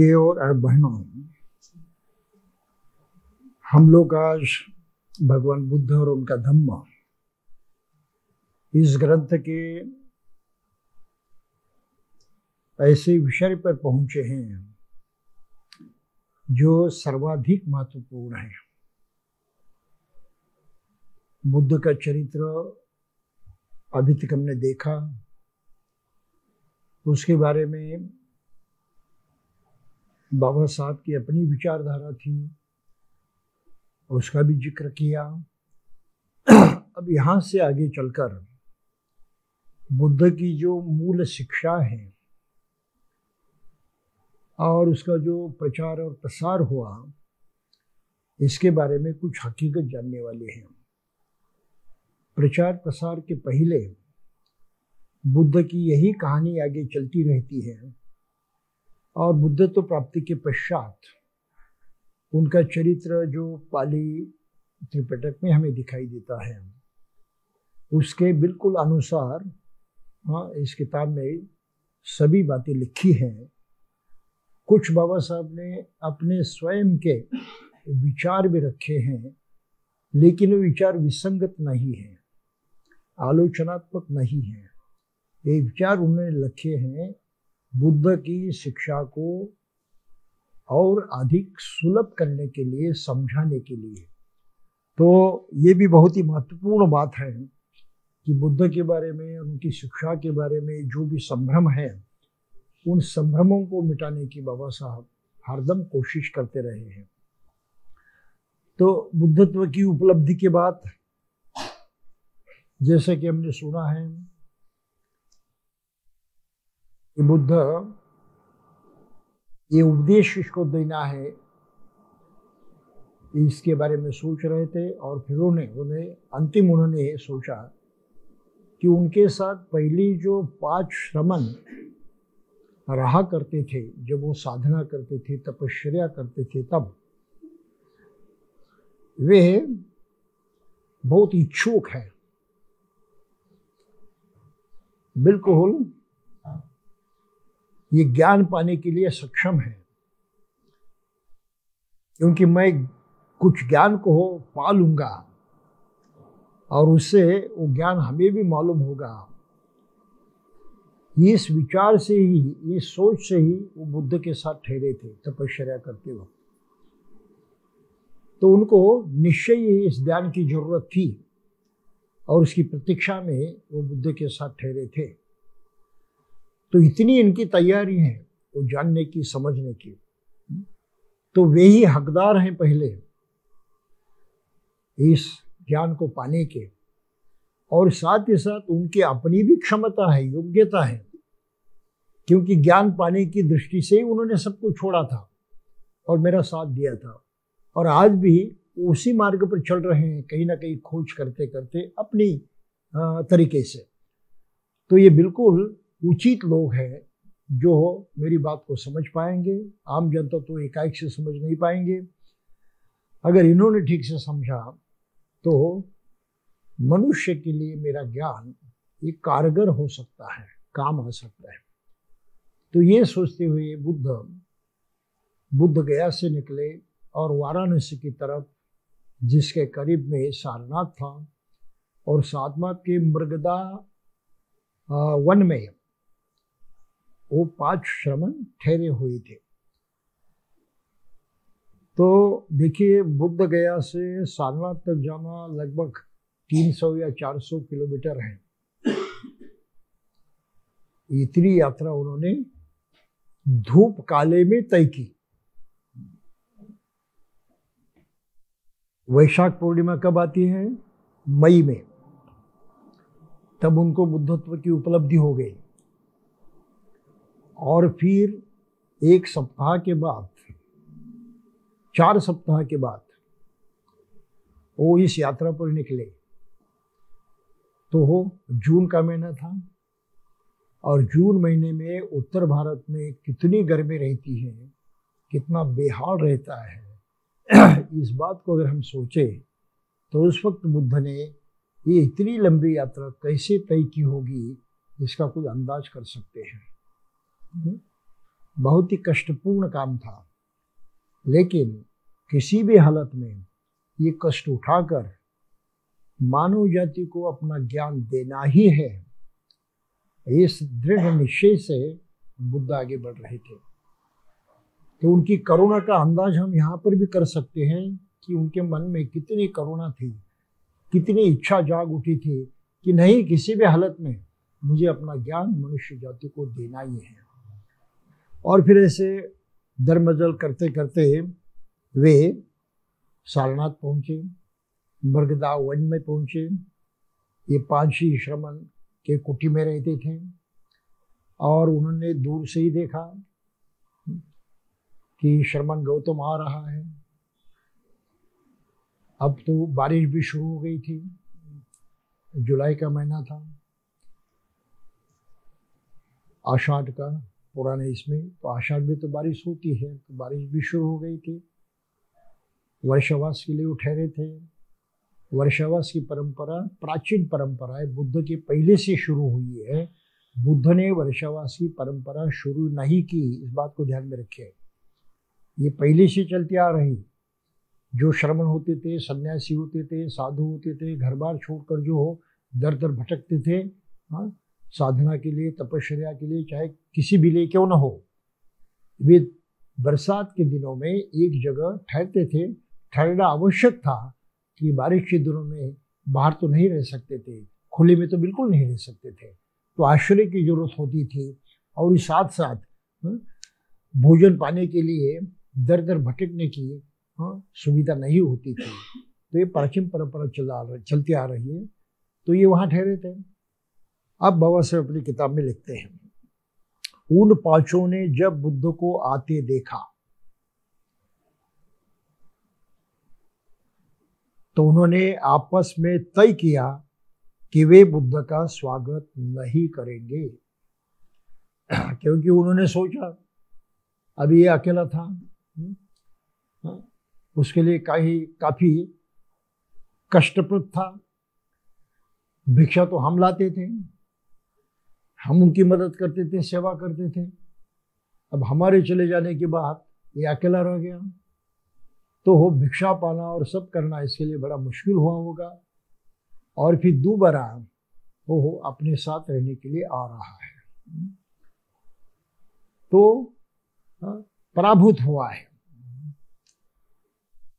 भाइयों और बहनों, हम लोग आज भगवान बुद्ध और उनका धम्म इस ग्रंथ के ऐसे विषय पर पहुंचे हैं जो सर्वाधिक महत्वपूर्ण है। बुद्ध का चरित्र अभी तक हमने देखा, उसके बारे में बाबा साहब की अपनी विचारधारा थी, उसका भी जिक्र किया। अब यहाँ से आगे चलकर बुद्ध की जो मूल शिक्षा है और उसका जो प्रचार और प्रसार हुआ, इसके बारे में कुछ हकीकत जानने वाले हैं। प्रचार प्रसार के पहले बुद्ध की यही कहानी आगे चलती रहती है और बुद्धत्व प्राप्ति के पश्चात उनका चरित्र जो पाली त्रिपिटक में हमें दिखाई देता है, उसके बिल्कुल अनुसार इस किताब में सभी बातें लिखी हैं। कुछ बाबा साहब ने अपने स्वयं के विचार भी रखे हैं, लेकिन वो विचार विसंगत नहीं है, आलोचनात्मक नहीं है। ये विचार उन्होंने लिखे हैं बुद्ध की शिक्षा को और अधिक सुलभ करने के लिए, समझाने के लिए। तो ये भी बहुत ही महत्वपूर्ण बात है कि बुद्ध के बारे में, उनकी शिक्षा के बारे में जो भी संभ्रम है, उन संभ्रमों को मिटाने की बाबा साहब हरदम कोशिश करते रहे हैं। तो बुद्धत्व की उपलब्धि के बाद, जैसे कि हमने सुना है कि बुद्ध ये उपदेश किसको देना है, इसके बारे में सोच रहे थे। और फिर उन्होंने ये सोचा कि उनके साथ पहली जो 5 श्रमण रहा करते थे, जब वो साधना करते थे, तपश्चर्या करते थे, तब वे बहुत इच्छुक हैं, बिल्कुल ये ज्ञान पाने के लिए सक्षम है, क्योंकि मैं कुछ ज्ञान को पा लूंगा और उससे वो ज्ञान हमें भी मालूम होगा। इस विचार से ही, इस सोच से ही वो बुद्ध के साथ ठहरे थे तपश्चर्या करते वक्त। तो उनको निश्चय ही इस ज्ञान की जरूरत थी और उसकी प्रतीक्षा में वो बुद्ध के साथ ठहरे थे। तो इतनी इनकी तैयारी है वो जानने की, समझने की, तो वे ही हकदार हैं पहले इस ज्ञान को पाने के। और साथ ही साथ उनकी अपनी भी क्षमता है, योग्यता है, क्योंकि ज्ञान पाने की दृष्टि से ही उन्होंने सब कुछ छोड़ा था और मेरा साथ दिया था। और आज भी उसी मार्ग पर चल रहे हैं, कहीं ना कहीं खोज करते करते अपनी तरीके से। तो ये बिल्कुल उचित लोग हैं जो मेरी बात को समझ पाएंगे। आम जनता तो एकाएक से समझ नहीं पाएंगे। अगर इन्होंने ठीक से समझा तो मनुष्य के लिए मेरा ज्ञान ये कारगर हो सकता है, काम आ सकता है। तो ये सोचते हुए बुद्ध गया से निकले और वाराणसी की तरफ, जिसके करीब में सारनाथ था, और सारनाथ के मृगदा वन में वो 5 श्रमण ठहरे हुए थे। तो देखिए, बुद्ध गया से सारनाथ तक जाना लगभग 300 या 400 किलोमीटर है। इतनी यात्रा उन्होंने धूप काले में तय की। वैशाख पूर्णिमा कब आती है? मई में। तब उनको बुद्धत्व की उपलब्धि हो गई। और फिर 1 सप्ताह के बाद, 4 सप्ताह के बाद वो इस यात्रा पर निकले। तो वो जून का महीना था और जून महीने में उत्तर भारत में कितनी गर्मी रहती है, कितना बेहाल रहता है। इस बात को अगर हम सोचे तो उस वक्त बुद्ध ने ये इतनी लंबी यात्रा कैसे तय की होगी, इसका कुछ अंदाज कर सकते हैं। बहुत ही कष्टपूर्ण काम था, लेकिन किसी भी हालत में ये कष्ट उठाकर मानव जाति को अपना ज्ञान देना ही है, इस दृढ़ निश्चय से बुद्ध आगे बढ़ रहे थे। तो उनकी करुणा का अंदाज हम यहाँ पर भी कर सकते हैं कि उनके मन में कितनी करुणा थी, कितनी इच्छा जाग उठी थी कि नहीं, किसी भी हालत में मुझे अपना ज्ञान मनुष्य जाति को देना ही है। और फिर ऐसे दरमजल करते करते वे सारनाथ पहुंचे, मृगदा वन में पहुंचे। ये 5 ही श्रमण के कुटी में रहते थे और उन्होंने दूर से ही देखा कि श्रमण गौतम आ रहा है। अब तो बारिश भी शुरू हो गई थी, जुलाई का महीना था, आषाढ़ का पुराने इसमें, तो आषाढ़ में तो बारिश होती है, तो बारिश भी शुरू हो गई थी। वर्षावास के लिए वो ठहरे थे। वर्षावास की परंपरा प्राचीन परंपरा है, बुद्ध के पहले से शुरू हुई है। बुद्ध ने वर्षावास की परंपरा शुरू नहीं की, इस बात को ध्यान में रखें। ये पहले से चलती आ रही। जो श्रमण होते थे, सन्यासी होते थे, साधु होते थे, घर बार छोड़कर जो दर दर भटकते थे, हाँ, साधना के लिए, तपस्या के लिए, चाहे किसी भी लिए क्यों न हो, वे बरसात के दिनों में एक जगह ठहरते थे। ठहरना आवश्यक था कि बारिश के दिनों में बाहर तो नहीं रह सकते थे, खुले में तो बिल्कुल नहीं रह सकते थे, तो आश्रय की जरूरत होती थी। और साथ साथ भोजन पाने के लिए दर दर भटकने की सुविधा नहीं होती थी। तो ये प्राचीन परंपरा चलती आ रही है। तो ये वहाँ ठहरे थे। अब बाबा साहब अपनी किताब में लिखते हैं, उन 5 ने जब बुद्ध को आते देखा तो उन्होंने आपस में तय किया कि वे बुद्ध का स्वागत नहीं करेंगे, क्योंकि उन्होंने सोचा अभी ये अकेला था, उसके लिए काफी कष्टप्रद था। भिक्षा तो हम लाते थे, हम उनकी मदद करते थे, सेवा करते थे। अब हमारे चले जाने के बाद ये अकेला रह गया, तो वो भिक्षा पाना और सब करना इसके लिए बड़ा मुश्किल हुआ होगा। और फिर दोबारा वो अपने साथ रहने के लिए आ रहा है, तो पराभूत हुआ है,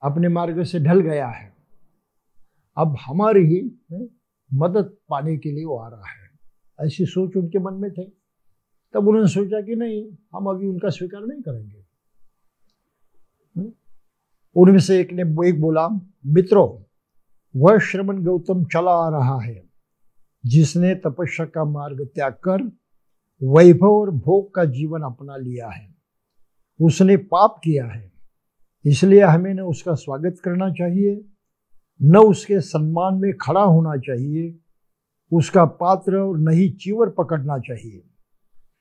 अपने मार्ग से ढल गया है। अब हमारी ही मदद पाने के लिए वो आ रहा है, ऐसी सोच उनके मन में थे। तब उन्होंने सोचा कि नहीं, हम अभी उनका स्वीकार नहीं करेंगे। उनमें से एक बोला, मित्रों, वह श्रमण गौतम चला आ रहा है जिसने तपस्या का मार्ग त्याग कर वैभव और भोग का जीवन अपना लिया है। उसने पाप किया है, इसलिए हमें न उसका स्वागत करना चाहिए, न उसके सम्मान में खड़ा होना चाहिए, उसका पात्र और न ही चीवर पकड़ना चाहिए।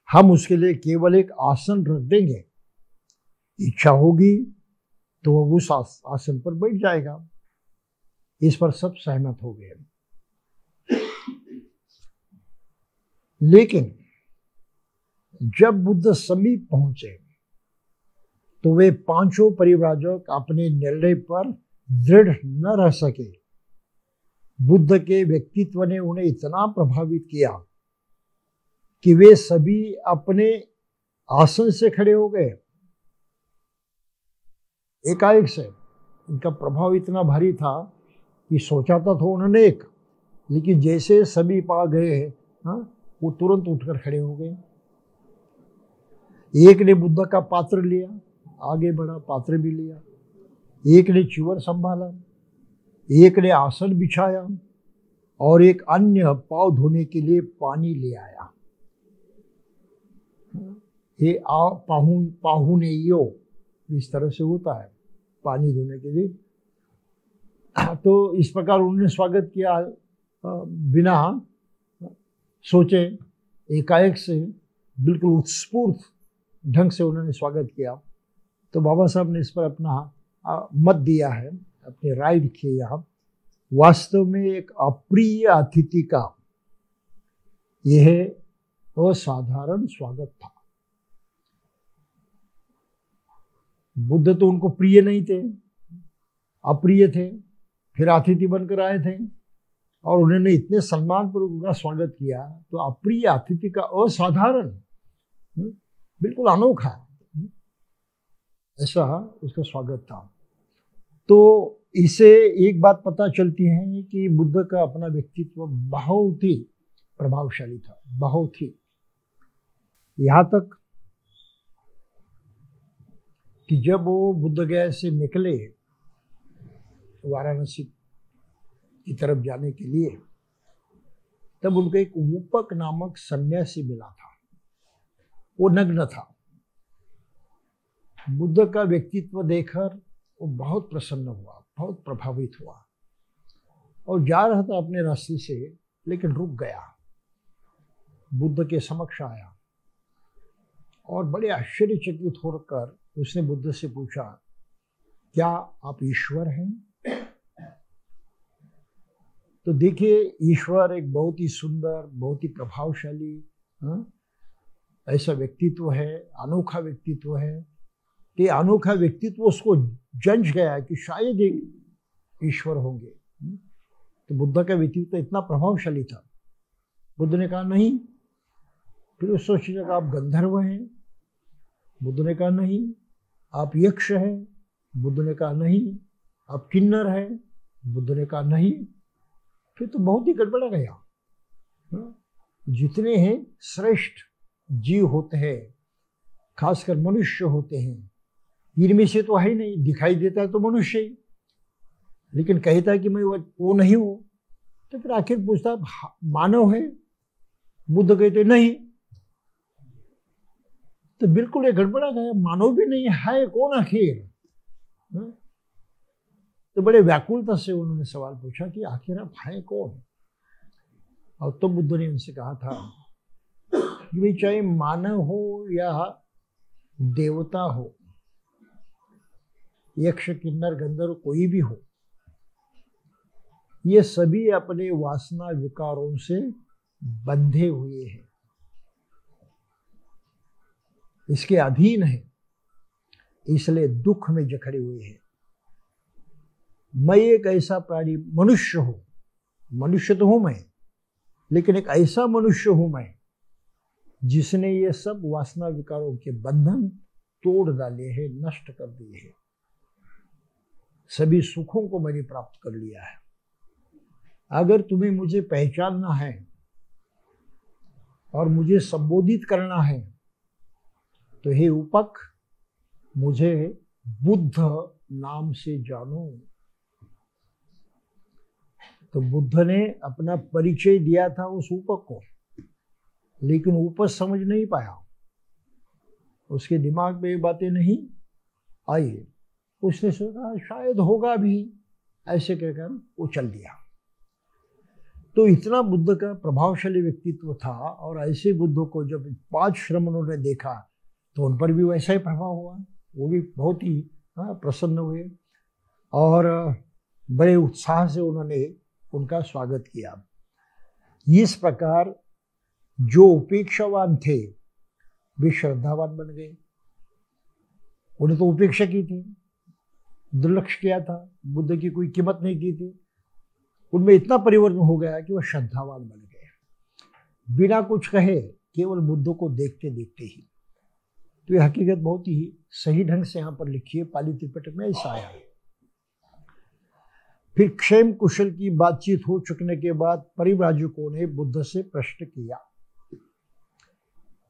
हम उसके लिए केवल एक आसन रख देंगे, इच्छा होगी तो वह उस आसन पर बैठ जाएगा। इस पर सब सहमत हो गए। लेकिन जब बुद्ध समीप पहुंचे तो वे 5 परिव्राजक अपने निर्णय पर दृढ़ न रह सके। बुद्ध के व्यक्तित्व ने उन्हें इतना प्रभावित किया कि वे सभी अपने आसन से खड़े हो गए। एकाएक से इनका प्रभाव इतना भारी था कि सोचा था तो उन्होंने एक, लेकिन जैसे सभी पा गए वो तुरंत उठकर खड़े हो गए। एक ने बुद्ध का पात्र लिया, आगे बढ़ा, पात्र भी लिया। एक ने चिवर संभाला, एक ने आसन बिछाया और एक अन्य पाँव धोने के लिए पानी ले आया। ये पाहुनेयो इस तरह से होता है, पानी धोने के लिए। तो इस प्रकार उन्होंने स्वागत किया, बिना सोचे, एकाएक से, बिल्कुल उत्स्फूर्त ढंग से उन्होंने स्वागत किया। तो बाबा साहब ने इस पर अपना मत दिया है, अपनी राय लिखी है यहाँ। वास्तव में एक अप्रिय अतिथि का यह असाधारण स्वागत था। बुद्ध तो उनको प्रिय नहीं थे, अप्रिय थे, फिर अतिथि बनकर आए थे और उन्होंने इतने सम्मानपूर्वक उनका स्वागत किया। तो अप्रिय अतिथि का असाधारण, बिल्कुल अनोखा ऐसा उसका स्वागत था। तो इसे एक बात पता चलती है कि बुद्ध का अपना व्यक्तित्व बहुत ही प्रभावशाली था, बहुत ही। यहाँ तक कि जब वो बुद्ध गया से निकले वाराणसी की तरफ जाने के लिए, तब उनको एक वूपक नामक सन्यासी मिला था। वो नग्न था। बुद्ध का व्यक्तित्व देखकर वो बहुत प्रसन्न हुआ, बहुत प्रभावित हुआ और जा रहा था अपने रास्ते से, लेकिन रुक गया। बुद्ध के समक्ष आया और बड़े आश्चर्यचकित होकर उसने बुद्ध से पूछा, क्या आप ईश्वर हैं? तो देखिए, ईश्वर एक बहुत ही सुंदर, बहुत ही प्रभावशाली ऐसा व्यक्तित्व है, अनोखा व्यक्तित्व है। कि अनोखा व्यक्तित्व उसको जंच गया कि शायद ईश्वर होंगे। तो बुद्ध का व्यक्तित्व इतना प्रभावशाली था। बुद्ध ने कहा नहीं। फिर उस सोचने लगा, आप गंधर्व हैं? बुद्ध ने कहा नहीं। आप यक्ष हैं? बुद्ध ने कहा नहीं। आप किन्नर हैं? बुद्ध ने कहा नहीं। फिर तो बहुत ही गड़बड़ा गया। जितने हैं श्रेष्ठ जीव होते हैं, खासकर मनुष्य होते हैं, इनमें से तो है नहीं। दिखाई देता है तो मनुष्य ही, लेकिन कहता है कि मैं वो नहीं हूं। तो फिर आखिर पूछता, मानव है? बुद्ध कहते नहीं। तो बिल्कुल ये गड़बड़ा गया, मानव भी नहीं है कौन आखिर? तो बड़े व्याकुलता से उन्होंने सवाल पूछा कि आखिर आप है कौन? और तो बुद्ध ने उनसे कहा था कि भाई, चाहे मानव हो या देवता हो, यक्ष, किन्नर, गंधर्व, कोई भी हो, ये सभी अपने वासना विकारों से बंधे हुए हैं, इसके अधीन है, इसलिए दुख में जकड़े हुए हैं। मैं एक ऐसा प्राणी, मनुष्य हूं, मनुष्य तो हूं मैं, लेकिन एक ऐसा मनुष्य हूं मैं जिसने ये सब वासना विकारों के बंधन तोड़ डाले हैं, नष्ट कर दिए हैं। सभी सुखों को मैंने प्राप्त कर लिया है। अगर तुम्हें मुझे पहचानना है और मुझे संबोधित करना है तो हे उपक, मुझे बुद्ध नाम से जानो। तो बुद्ध ने अपना परिचय दिया था उस उपक को, लेकिन उपक समझ नहीं पाया, उसके दिमाग में ये बातें नहीं आई। उसने सोचा शायद होगा भी, ऐसे कहकर वो चल दिया। तो इतना बुद्ध का प्रभावशाली व्यक्तित्व था, और ऐसे बुद्ध को जब 5 श्रम उन्होंने देखा तो उन पर भी वैसा ही प्रभाव हुआ। वो भी बहुत ही प्रसन्न हुए और बड़े उत्साह से उन्होंने उनका स्वागत किया। इस प्रकार जो उपेक्षावान थे वे श्रद्धावान बन गए। उन्हें तो उपेक्षा की थी, दुर्लक्ष्य किया था, बुद्ध की कोई कीमत नहीं की थी। उनमें इतना परिवर्तन हो गया कि वह श्रद्धावान बन गए, बिना कुछ कहे, केवल बुद्ध को देखते देखते ही। तो यह हकीकत बहुत ही सही ढंग से यहाँ पर लिखी है, पाली त्रिपिटक में ऐसा आया है। फिर क्षेम कुशल की बातचीत हो चुकने के बाद परिव्राजकों ने बुद्ध से प्रश्न किया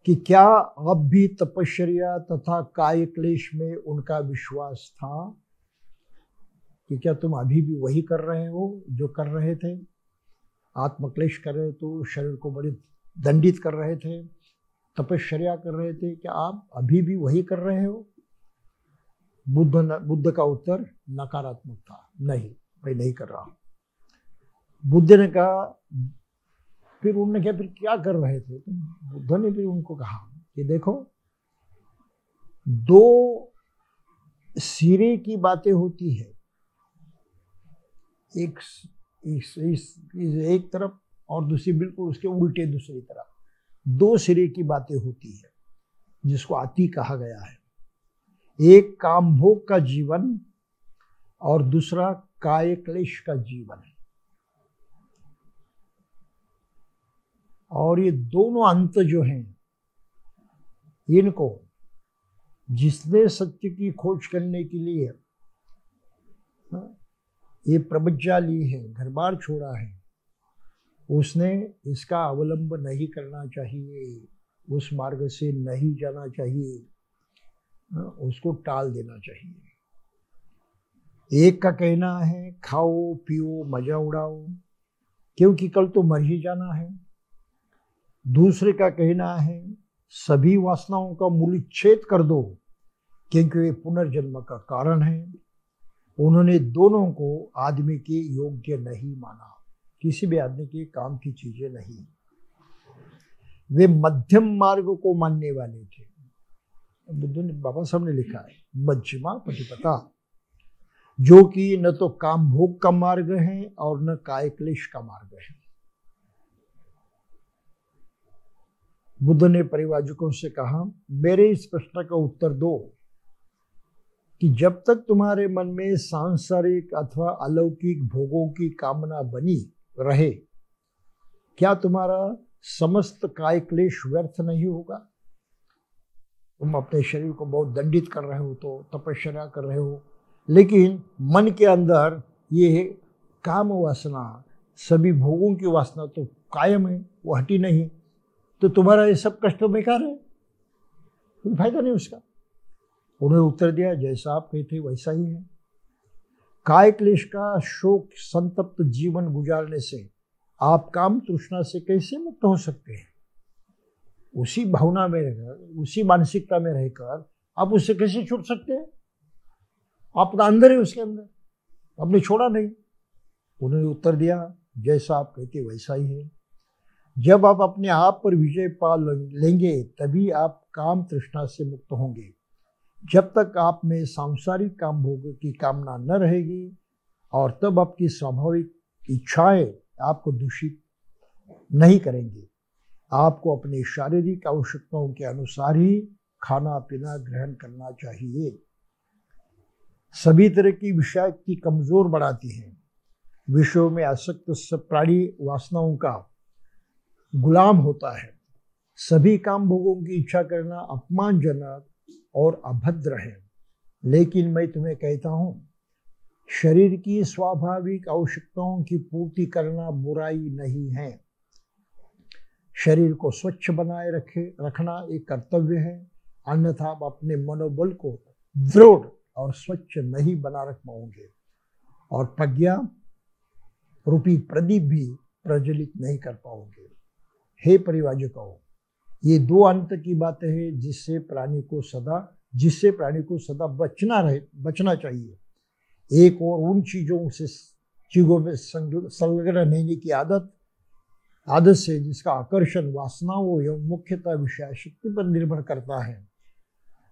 कि क्या अब भी तपश्चर्या तथा काय क्लेश में उनका विश्वास था, कि क्या तुम अभी भी वही कर रहे हो जो कर रहे थे? आत्मक्लेश कर रहे तो शरीर को बड़ी दंडित कर रहे थे, तपश्चर्या कर रहे थे, क्या आप अभी भी वही कर रहे हो? बुद्ध का उत्तर नकारात्मक था, नहीं, मैं नहीं कर रहा। बुद्ध ने कहा, फिर उन्होंने क्या, फिर क्या कर रहे थे? तो बुद्ध ने फिर उनको कहा कि देखो, 2 सिरे की बातें होती है, एक तरफ और दूसरी बिल्कुल उसके उल्टे दूसरी तरफ 2 सिरे की बातें होती है, जिसको अति कहा गया है। एक काम भोग का जीवन और दूसरा काय क्लेश का जीवन है। और ये दोनों अंत जो हैं, इनको जिसने सत्य की खोज करने के लिए ये प्रबज्जा ली है, घर बार छोड़ा है, उसने इसका अवलंब नहीं करना चाहिए, उस मार्ग से नहीं जाना चाहिए, उसको टाल देना चाहिए। एक का कहना है खाओ पियो मजा उड़ाओ, क्योंकि कल तो मर ही जाना है। दूसरे का कहना है सभी वासनाओं का मूलच्छेद कर दो, क्योंकि वे पुनर्जन्म का कारण है। उन्होंने दोनों को आदमी के योग्य नहीं माना, किसी भी आदमी के काम की चीजें नहीं। वे मध्यम मार्ग को मानने वाले थे। बुद्ध ने, बाबा साहब ने लिखा है मध्यमा पतिपता, जो कि न तो काम भोग का मार्ग है और न काय क्लेश का मार्ग है। बुद्ध ने परिवाजकों से कहा, मेरे इस प्रश्न का उत्तर दो कि जब तक तुम्हारे मन में सांसारिक अथवा अलौकिक भोगों की कामना बनी रहे, क्या तुम्हारा समस्त काय क्लेश व्यर्थ नहीं होगा? तुम अपने शरीर को बहुत दंडित कर रहे हो, तो तपस्या कर रहे हो, लेकिन मन के अंदर ये काम वासना, सभी भोगों की वासना तो कायम है, वो हटी नहीं, तो तुम्हारा ये सब कष्ट बेकार है, कोई फायदा नहीं उसका। उन्होंने उत्तर दिया, जैसा आप कहते वैसा ही है। काय क्लेश का शोक संतप्त जीवन गुजारने से आप काम तृष्णा से कैसे मुक्त हो सकते हैं? उसी भावना में रहकर, उसी मानसिकता में रहकर आप उससे कैसे छूट सकते हैं? आप तो अंदर है उसके अंदर, आपने छोड़ा नहीं। उन्होंने उत्तर दिया, जैसा आप कहते वैसा ही है। जब आप अपने आप पर विजय पा लेंगे तभी आप काम तृष्णा से मुक्त होंगे। जब तक आप में सांसारिक काम भोग की कामना न रहेगी, और तब आपकी स्वाभाविक इच्छाएं आपको दूषित नहीं करेंगी। आपको अपनी शारीरिक आवश्यकताओं के अनुसार ही खाना पीना ग्रहण करना चाहिए। सभी तरह की विषयाक्ति कमजोर बढ़ाती हैं। विषयों में आसक्त सब प्राणी वासनाओं का गुलाम होता है। सभी काम भोगों की इच्छा करना अपमानजनक और अभद्र है। लेकिन मैं तुम्हें कहता हूं, शरीर की स्वाभाविक आवश्यकताओं की पूर्ति करना बुराई नहीं है। शरीर को स्वच्छ बनाए रखना एक कर्तव्य है, अन्यथा आप अपने मनोबल को दृढ़ और स्वच्छ नहीं बना रख पाओगे, और प्रज्ञा रूपी प्रदीप भी प्रज्वलित नहीं कर पाओगे। हे परिवाजकों, ये दो अंत की बातें हैं जिससे प्राणी को सदा बचना चाहिए। एक और उन चीजों में संलग्न रहने की आदत से जिसका आकर्षण वासनाओं एवं मुख्यतः विषय शक्ति पर निर्भर करता है।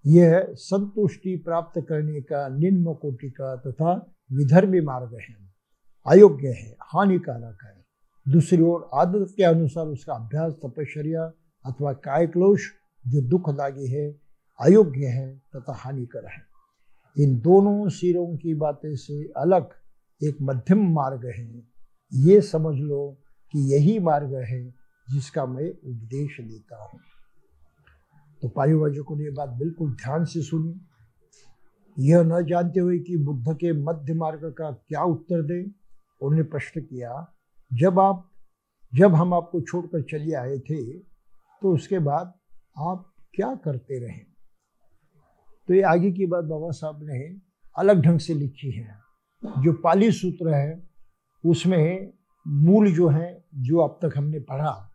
यह संतुष्टि प्राप्त करने का निम्न कोटि का तथा विधर्मी मार्ग है, अयोग्य है, हानिकारक है। दूसरी ओर आदत के अनुसार उसका अभ्यास तपश्चर्या अथवा कायक्लेश जो दुखदायी है, अयोग्य है तथा हानिकर है। इन दोनों सिरों की बातें से अलग एक मध्यम मार्ग है। ये समझ लो कि यही मार्ग है जिसका मैं उपदेश देता हूँ। तो परिवाजकों ने ये बात बिल्कुल ध्यान से सुनी। यह न जानते हुए कि बुद्ध के मध्य मार्ग का क्या उत्तर दें, उन्होंने प्रश्न किया, जब हम आपको छोड़कर चले आए थे तो उसके बाद आप क्या करते रहे? तो ये आगे की बात बाबा साहब ने अलग ढंग से लिखी है। जो पाली सूत्र है उसमें मूल जो है, जो अब तक हमने पढ़ा,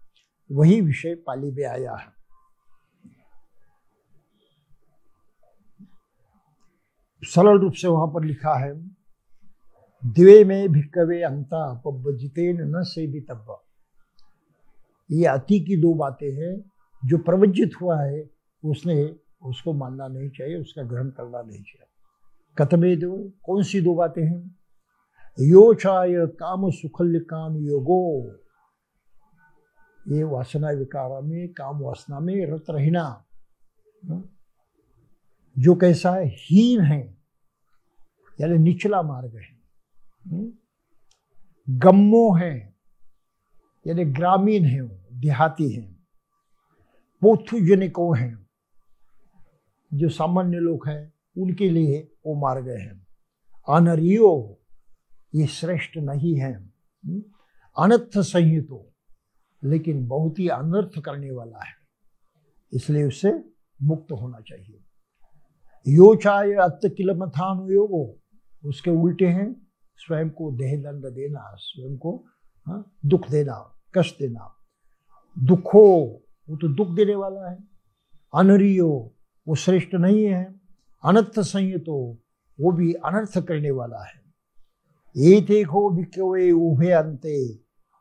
वही विषय पाली में आया है। सरल रूप से वहां पर लिखा है, द्वे में भिक्कवे अंता पब्बजितेन न सेवितव्य। ये अति की दो बातें हैं। जो प्रवज्जित हुआ है उसने उसको मानना नहीं चाहिए, उसका ग्रहण करना नहीं चाहिए। कतमे दो, कौन सी दो बातें हैं? योचाय काम सुखल्य काम योगो, ये वासना विकारा में, काम वासना में रत रहना, जो कैसा है, हीन है, यानी निचला मार्ग है। गम्मो है, यानी ग्रामीण है, देहाती है। पोथुजनिको है, जो सामान्य लोग हैं उनके लिए वो मार्ग है। अनरियो, ये श्रेष्ठ नहीं है। अनर्थ संहितो, लेकिन बहुत ही अनर्थ करने वाला है, इसलिए उससे मुक्त होना चाहिए। योचाय अत्त किलमथानुयोगो, उसके उल्टे हैं स्वयं को देह दंड देना, स्वयं को दुख देना, कष्ट देना। दुखो, वो तो दुख देने वाला है। अनरियो, वो श्रेष्ठ नहीं है। अनर्थ संहितो, वो भी अनर्थ करने वाला है। एतेको भिक्खवे उभे अन्ते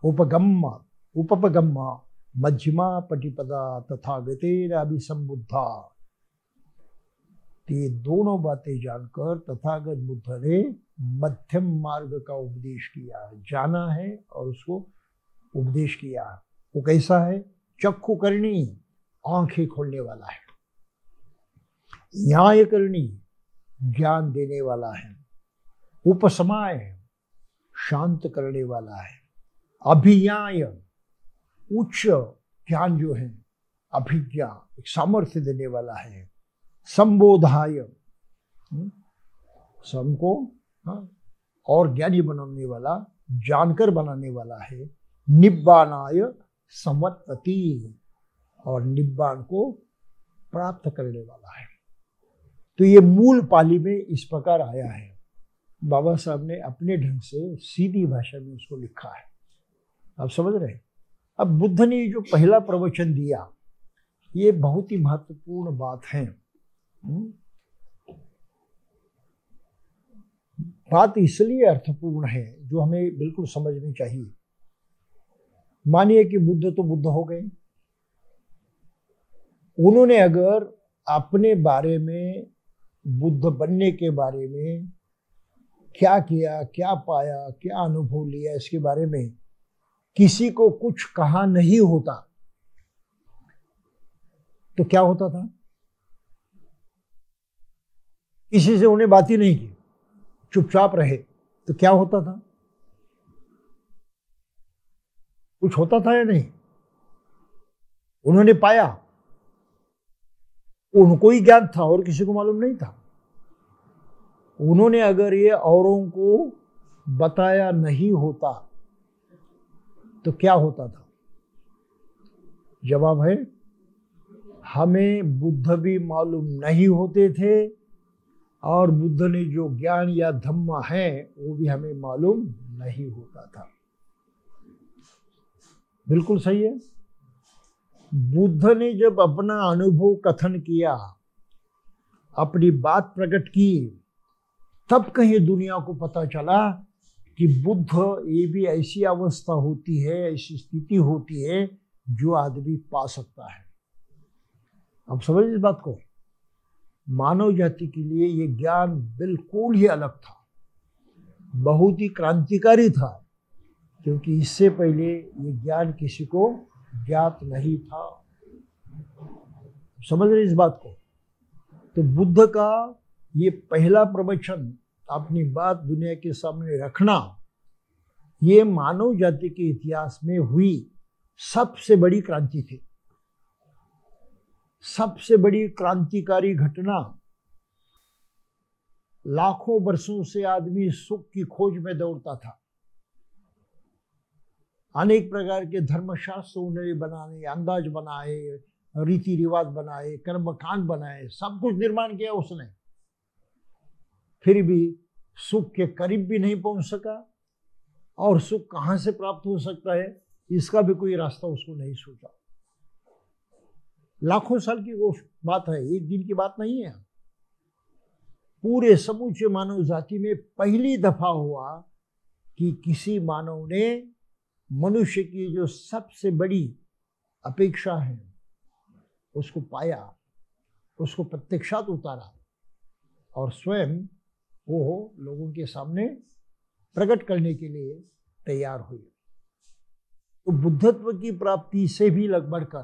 उपगम्म उपपगम्म मध्यमा पटिपदा तथागतेर अभिसंबुद्धा। ये दोनों बातें जानकर तथागत बुद्ध ने मध्यम मार्ग का उपदेश किया, जाना है और उसको उपदेश किया। वो कैसा है? चक्षु करनी, आंखें खोलने वाला है। न्याय करनी, ज्ञान देने वाला है। उपसमाय, शांत करने वाला है। अभिज्ञाय, उच्च ज्ञान जो है, अभिज्ञा, एक सामर्थ्य देने वाला है। संबोधाय, सबको और ज्ञानी बनाने वाला, जानकर बनाने वाला है। निब्बानाय संवत्ति, और निब्बान को प्राप्त करने वाला है। तो ये मूल पाली में इस प्रकार आया है। बाबा साहब ने अपने ढंग से सीधी भाषा में उसको लिखा है। आप समझ रहे हैं? अब बुद्ध ने जो पहला प्रवचन दिया, ये बहुत ही महत्वपूर्ण बात है। बात इसलिए अर्थपूर्ण है, जो हमें बिल्कुल समझनी चाहिए। मानिए कि बुद्ध तो बुद्ध हो गए, उन्होंने अगर अपने बारे में, बुद्ध बनने के बारे में क्या किया, क्या पाया, क्या अनुभव लिया, इसके बारे में किसी को कुछ कहा नहीं होता, तो क्या होता था? किसी से उन्हें बात ही नहीं की, चुपचाप रहे, तो क्या होता था? कुछ होता था या नहीं? उन्होंने पाया, उनको ही ज्ञान था और किसी को मालूम नहीं था। उन्होंने अगर ये औरों को बताया नहीं होता तो क्या होता था? जवाब है, हमें बुद्ध भी मालूम नहीं होते थे, और बुद्ध ने जो ज्ञान या धम्म है वो भी हमें मालूम नहीं होता था। बिल्कुल सही है। बुद्ध ने जब अपना अनुभव कथन किया, अपनी बात प्रकट की, तब कहीं दुनिया को पता चला कि बुद्ध, ये भी ऐसी अवस्था होती है, ऐसी स्थिति होती है जो आदमी पा सकता है। अब समझ इस बात को। मानव जाति के लिए ये ज्ञान बिल्कुल ही अलग था, बहुत ही क्रांतिकारी था, क्योंकि इससे पहले ये ज्ञान किसी को ज्ञात नहीं था। समझ रहे इस बात को? तो बुद्ध का ये पहला प्रवचन, अपनी बात दुनिया के सामने रखना, ये मानव जाति के इतिहास में हुई सबसे बड़ी क्रांति थी, सबसे बड़ी क्रांतिकारी घटना। लाखों वर्षों से आदमी सुख की खोज में दौड़ता था, अनेक प्रकार के धर्मशास्त्र उन्होंने बनाए, अंदाज बनाए, रीति रिवाज बनाए, कर्मकांड बनाए, सब कुछ निर्माण किया उसने, फिर भी सुख के करीब भी नहीं पहुंच सका। और सुख कहां से प्राप्त हो सकता है, इसका भी कोई रास्ता उसको नहीं सोचा। लाखों साल की वो बात है, एक दिन की बात नहीं है। पूरे समूचे मानव जाति में पहली दफा हुआ कि किसी मानव ने मनुष्य की जो सबसे बड़ी अपेक्षा है उसको पाया, उसको प्रत्यक्षात उतारा, और स्वयं वो लोगों के सामने प्रकट करने के लिए तैयार हुए। तो बुद्धत्व की प्राप्ति से भी बढ़कर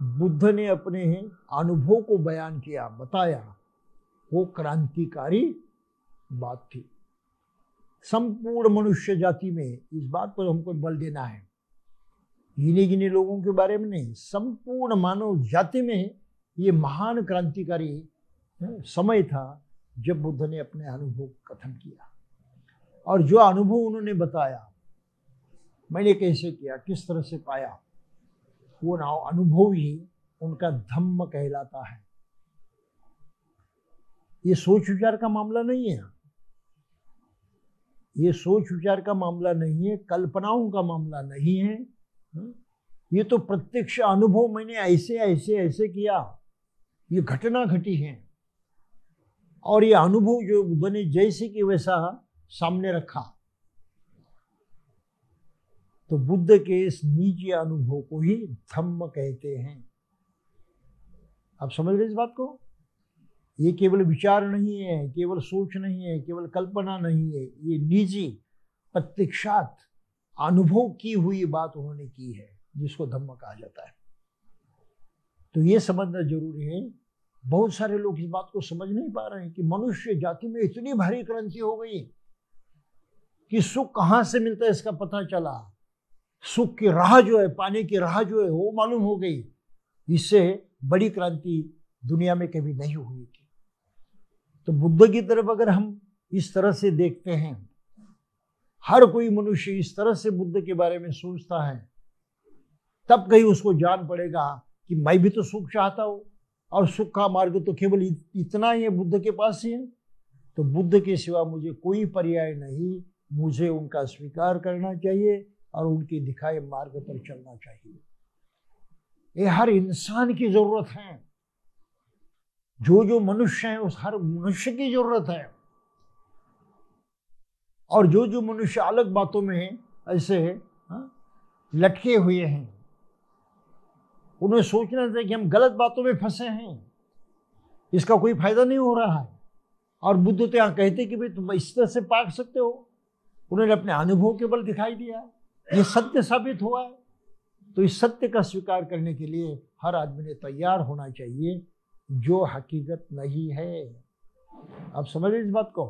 बुद्ध ने अपने अनुभव को बयान किया, बताया, वो क्रांतिकारी बात थी। संपूर्ण मनुष्य जाति में इस बात पर हमको बल देना है, गिने गिने लोगों के बारे में नहीं, संपूर्ण मानव जाति में ये महान क्रांतिकारी समय था जब बुद्ध ने अपने अनुभव कथन किया। और जो अनुभव उन्होंने बताया, मैंने कैसे किया, किस तरह से पाया, वो अनुभव ही उनका धम्म कहलाता है। ये सोच विचार का मामला नहीं है, ये सोच विचार का मामला नहीं है, कल्पनाओं का मामला नहीं है। ये तो प्रत्यक्ष अनुभव, मैंने ऐसे ऐसे ऐसे किया, ये घटना घटी है। और ये अनुभव जो बुद्ध ने जैसे कि वैसा सामने रखा, तो बुद्ध के इस निजी अनुभव को ही धम्म कहते हैं। आप समझ रहे इस बात को? ये केवल विचार नहीं है, केवल सोच नहीं है, केवल कल्पना नहीं है, ये निजी प्रत्यक्षात अनुभव की हुई बात उन्होंने की है, जिसको धम्म कहा जाता है। तो ये समझना जरूरी है। बहुत सारे लोग इस बात को समझ नहीं पा रहे हैं कि मनुष्य जाति में इतनी भारी क्रांति हो गई कि सुख कहाँ से मिलता है इसका पता चला, सुख की राह जो है, पाने की राह जो है वो मालूम हो गई। इससे बड़ी क्रांति दुनिया में कभी नहीं हुई थी। तो बुद्ध की तरफ अगर हम इस तरह से देखते हैं, हर कोई मनुष्य इस तरह से बुद्ध के बारे में सोचता है, तब कहीं उसको जान पड़ेगा कि मैं भी तो सुख चाहता हूँ, और सुख का मार्ग तो केवल इतना ही है, बुद्ध के पास ही है। तो बुद्ध के सिवा मुझे कोई पर्याय नहीं, मुझे उनका स्वीकार करना चाहिए और उनके दिखाए मार्ग पर चलना चाहिए। ये हर इंसान की जरूरत है, जो मनुष्य है उस हर मनुष्य की जरूरत है। और जो मनुष्य अलग बातों में ऐसे लटके हुए हैं, उन्हें सोचना चाहिए कि हम गलत बातों में फंसे हैं, इसका कोई फायदा नहीं हो रहा है। और बुद्ध तो यहाँ कहते कि भाई तुम इस तरह से पाक सकते हो, उन्होंने अपने अनुभव के बल दिखाई दिया, ये सत्य साबित हुआ है। तो इस सत्य का स्वीकार करने के लिए हर आदमी ने तैयार होना चाहिए, जो हकीकत नहीं है। आप समझ इस बात को?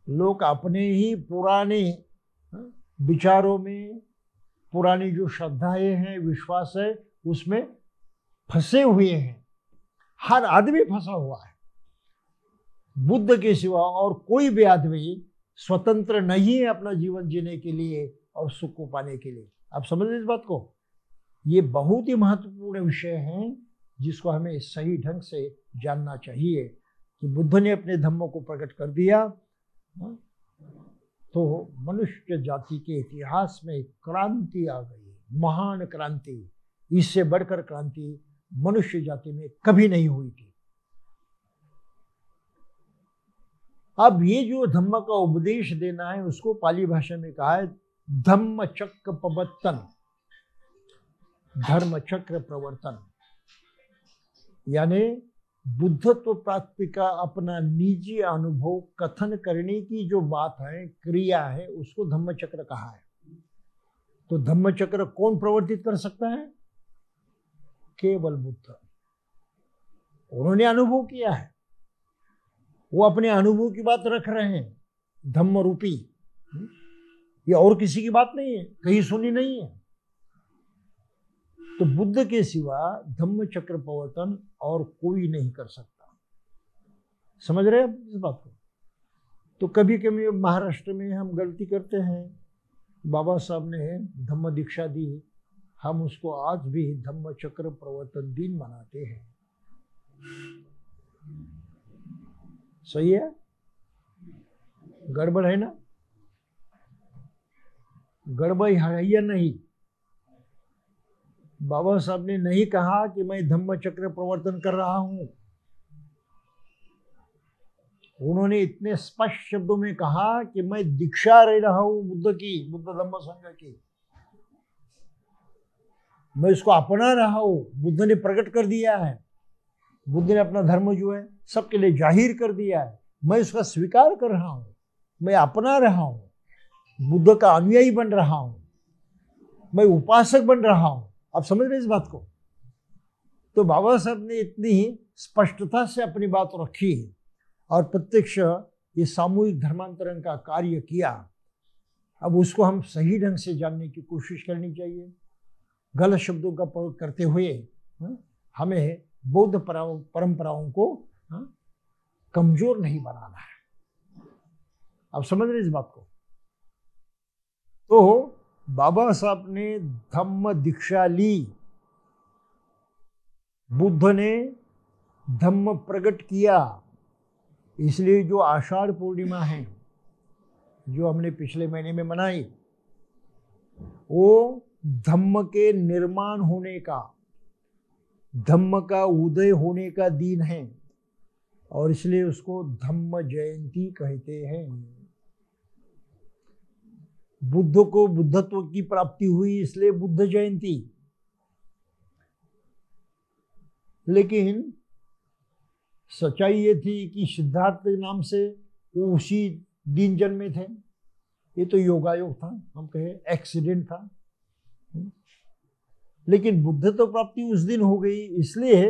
लोग अपने ही पुराने विचारों में, पुरानी जो श्रद्धाएं हैं, विश्वास है, उसमें फंसे हुए हैं। हर आदमी फंसा हुआ है। बुद्ध के सिवा और कोई भी आदमी स्वतंत्र नहीं है अपना जीवन जीने के लिए और सुख को पाने के लिए। आप समझ इस बात को? ये बहुत ही महत्वपूर्ण विषय है, जिसको हमें सही ढंग से जानना चाहिए कि बुद्ध ने अपने धम्म को प्रकट कर दिया, तो मनुष्य जाति के इतिहास में क्रांति आ गई, महान क्रांति। इससे बढ़कर क्रांति मनुष्य जाति में कभी नहीं हुई थी। अब ये जो धम्म का उपदेश देना है, उसको पाली भाषा में कहा है धम्म चक्र प्रवर्तन, धर्म चक्र प्रवर्तन। यानी बुद्धत्व प्राप्ति का अपना निजी अनुभव कथन करने की जो बात है, क्रिया है, उसको धम्म चक्र कहा है। तो धम्म चक्र कौन प्रवर्तित कर सकता है? केवल बुद्ध। उन्होंने अनुभव किया है, वो अपने अनुभव की बात रख रहे हैं, धम्म रूपी। ये और किसी की बात नहीं है, कहीं सुनी नहीं है। तो बुद्ध के सिवा धम्म चक्र प्रवर्तन और कोई नहीं कर सकता। समझ रहे हैं इस बात को? तो कभी कभी महाराष्ट्र में हम गलती करते हैं, बाबा साहब ने धम्म दीक्षा दी, हम उसको आज भी धम्म चक्र प्रवर्तन दिन मनाते हैं। सही है? गड़बड़ है ना? गड़बड़ है या नहीं? बाबा साहब ने नहीं कहा कि मैं धम्म चक्र प्रवर्तन कर रहा हूं। उन्होंने इतने स्पष्ट शब्दों में कहा कि मैं दीक्षा ले रहा हूं बुद्ध की, बुद्ध धम्म संघ की, मैं इसको अपना रहा हूं। बुद्ध ने प्रकट कर दिया है, बुद्ध ने अपना धर्म जो है सबके लिए जाहिर कर दिया है, मैं उसका स्वीकार कर रहा हूं, मैं अपना रहा हूं, बुद्ध का अनुयायी बन रहा हूं, मैं उपासक बन रहा हूं। आप समझ रहे इस बात को? तो बाबा साहब ने इतनी स्पष्टता से अपनी बात रखी और प्रत्यक्ष ये सामूहिक धर्मांतरण का कार्य किया। अब उसको हम सही ढंग से जानने की कोशिश करनी चाहिए। गलत शब्दों का प्रयोग करते हुए हमें बौद्ध परंपराओं को कमजोर नहीं बनाना है। आप समझ रहे इस बात को? तो बाबा साहब ने धम्म दीक्षा ली, बुद्ध ने धम्म प्रकट किया। इसलिए जो आषाढ़ पूर्णिमा है जो हमने पिछले महीने में मनाई, वो धम्म के निर्माण होने का, धम्म का उदय होने का दिन है और इसलिए उसको धम्म जयंती कहते हैं। बुद्ध को बुद्धत्व की प्राप्ति हुई इसलिए बुद्ध जयंती। लेकिन सच्चाई ये थी कि सिद्धार्थ के नाम से वो उसी दिन जन्मे थे। ये तो योगायोग था, हम कहे एक्सीडेंट था। लेकिन बुद्धत्व प्राप्ति उस दिन हो गई इसलिए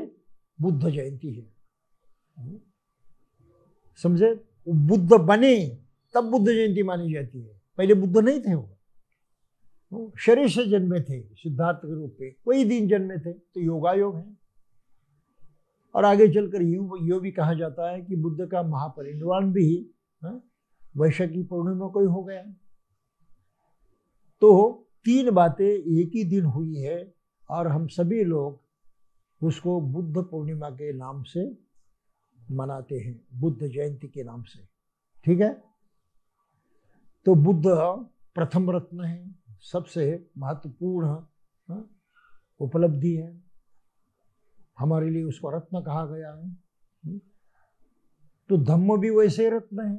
बुद्ध जयंती है। समझे? बुद्ध बने तब बुद्ध जयंती मानी जाती है। पहले बुद्ध नहीं थे, वो शरीर से जन्मे थे सिद्धार्थ के रूप में, वही दिन जन्मे थे, तो योगायोग है। और आगे चलकर यो भी कहा जाता है कि बुद्ध का महापरिनिर्वाण भी वैशाखी पूर्णिमा को ही हो गया। तो 3 बातें एक ही दिन हुई है और हम सभी लोग उसको बुद्ध पूर्णिमा के नाम से मनाते हैं, बुद्ध जयंती के नाम से। ठीक है? तो बुद्ध प्रथम रत्न है, सबसे महत्वपूर्ण उपलब्धि है, हमारे लिए उसको रत्न कहा गया है। तो धम्म भी वैसे रत्न है।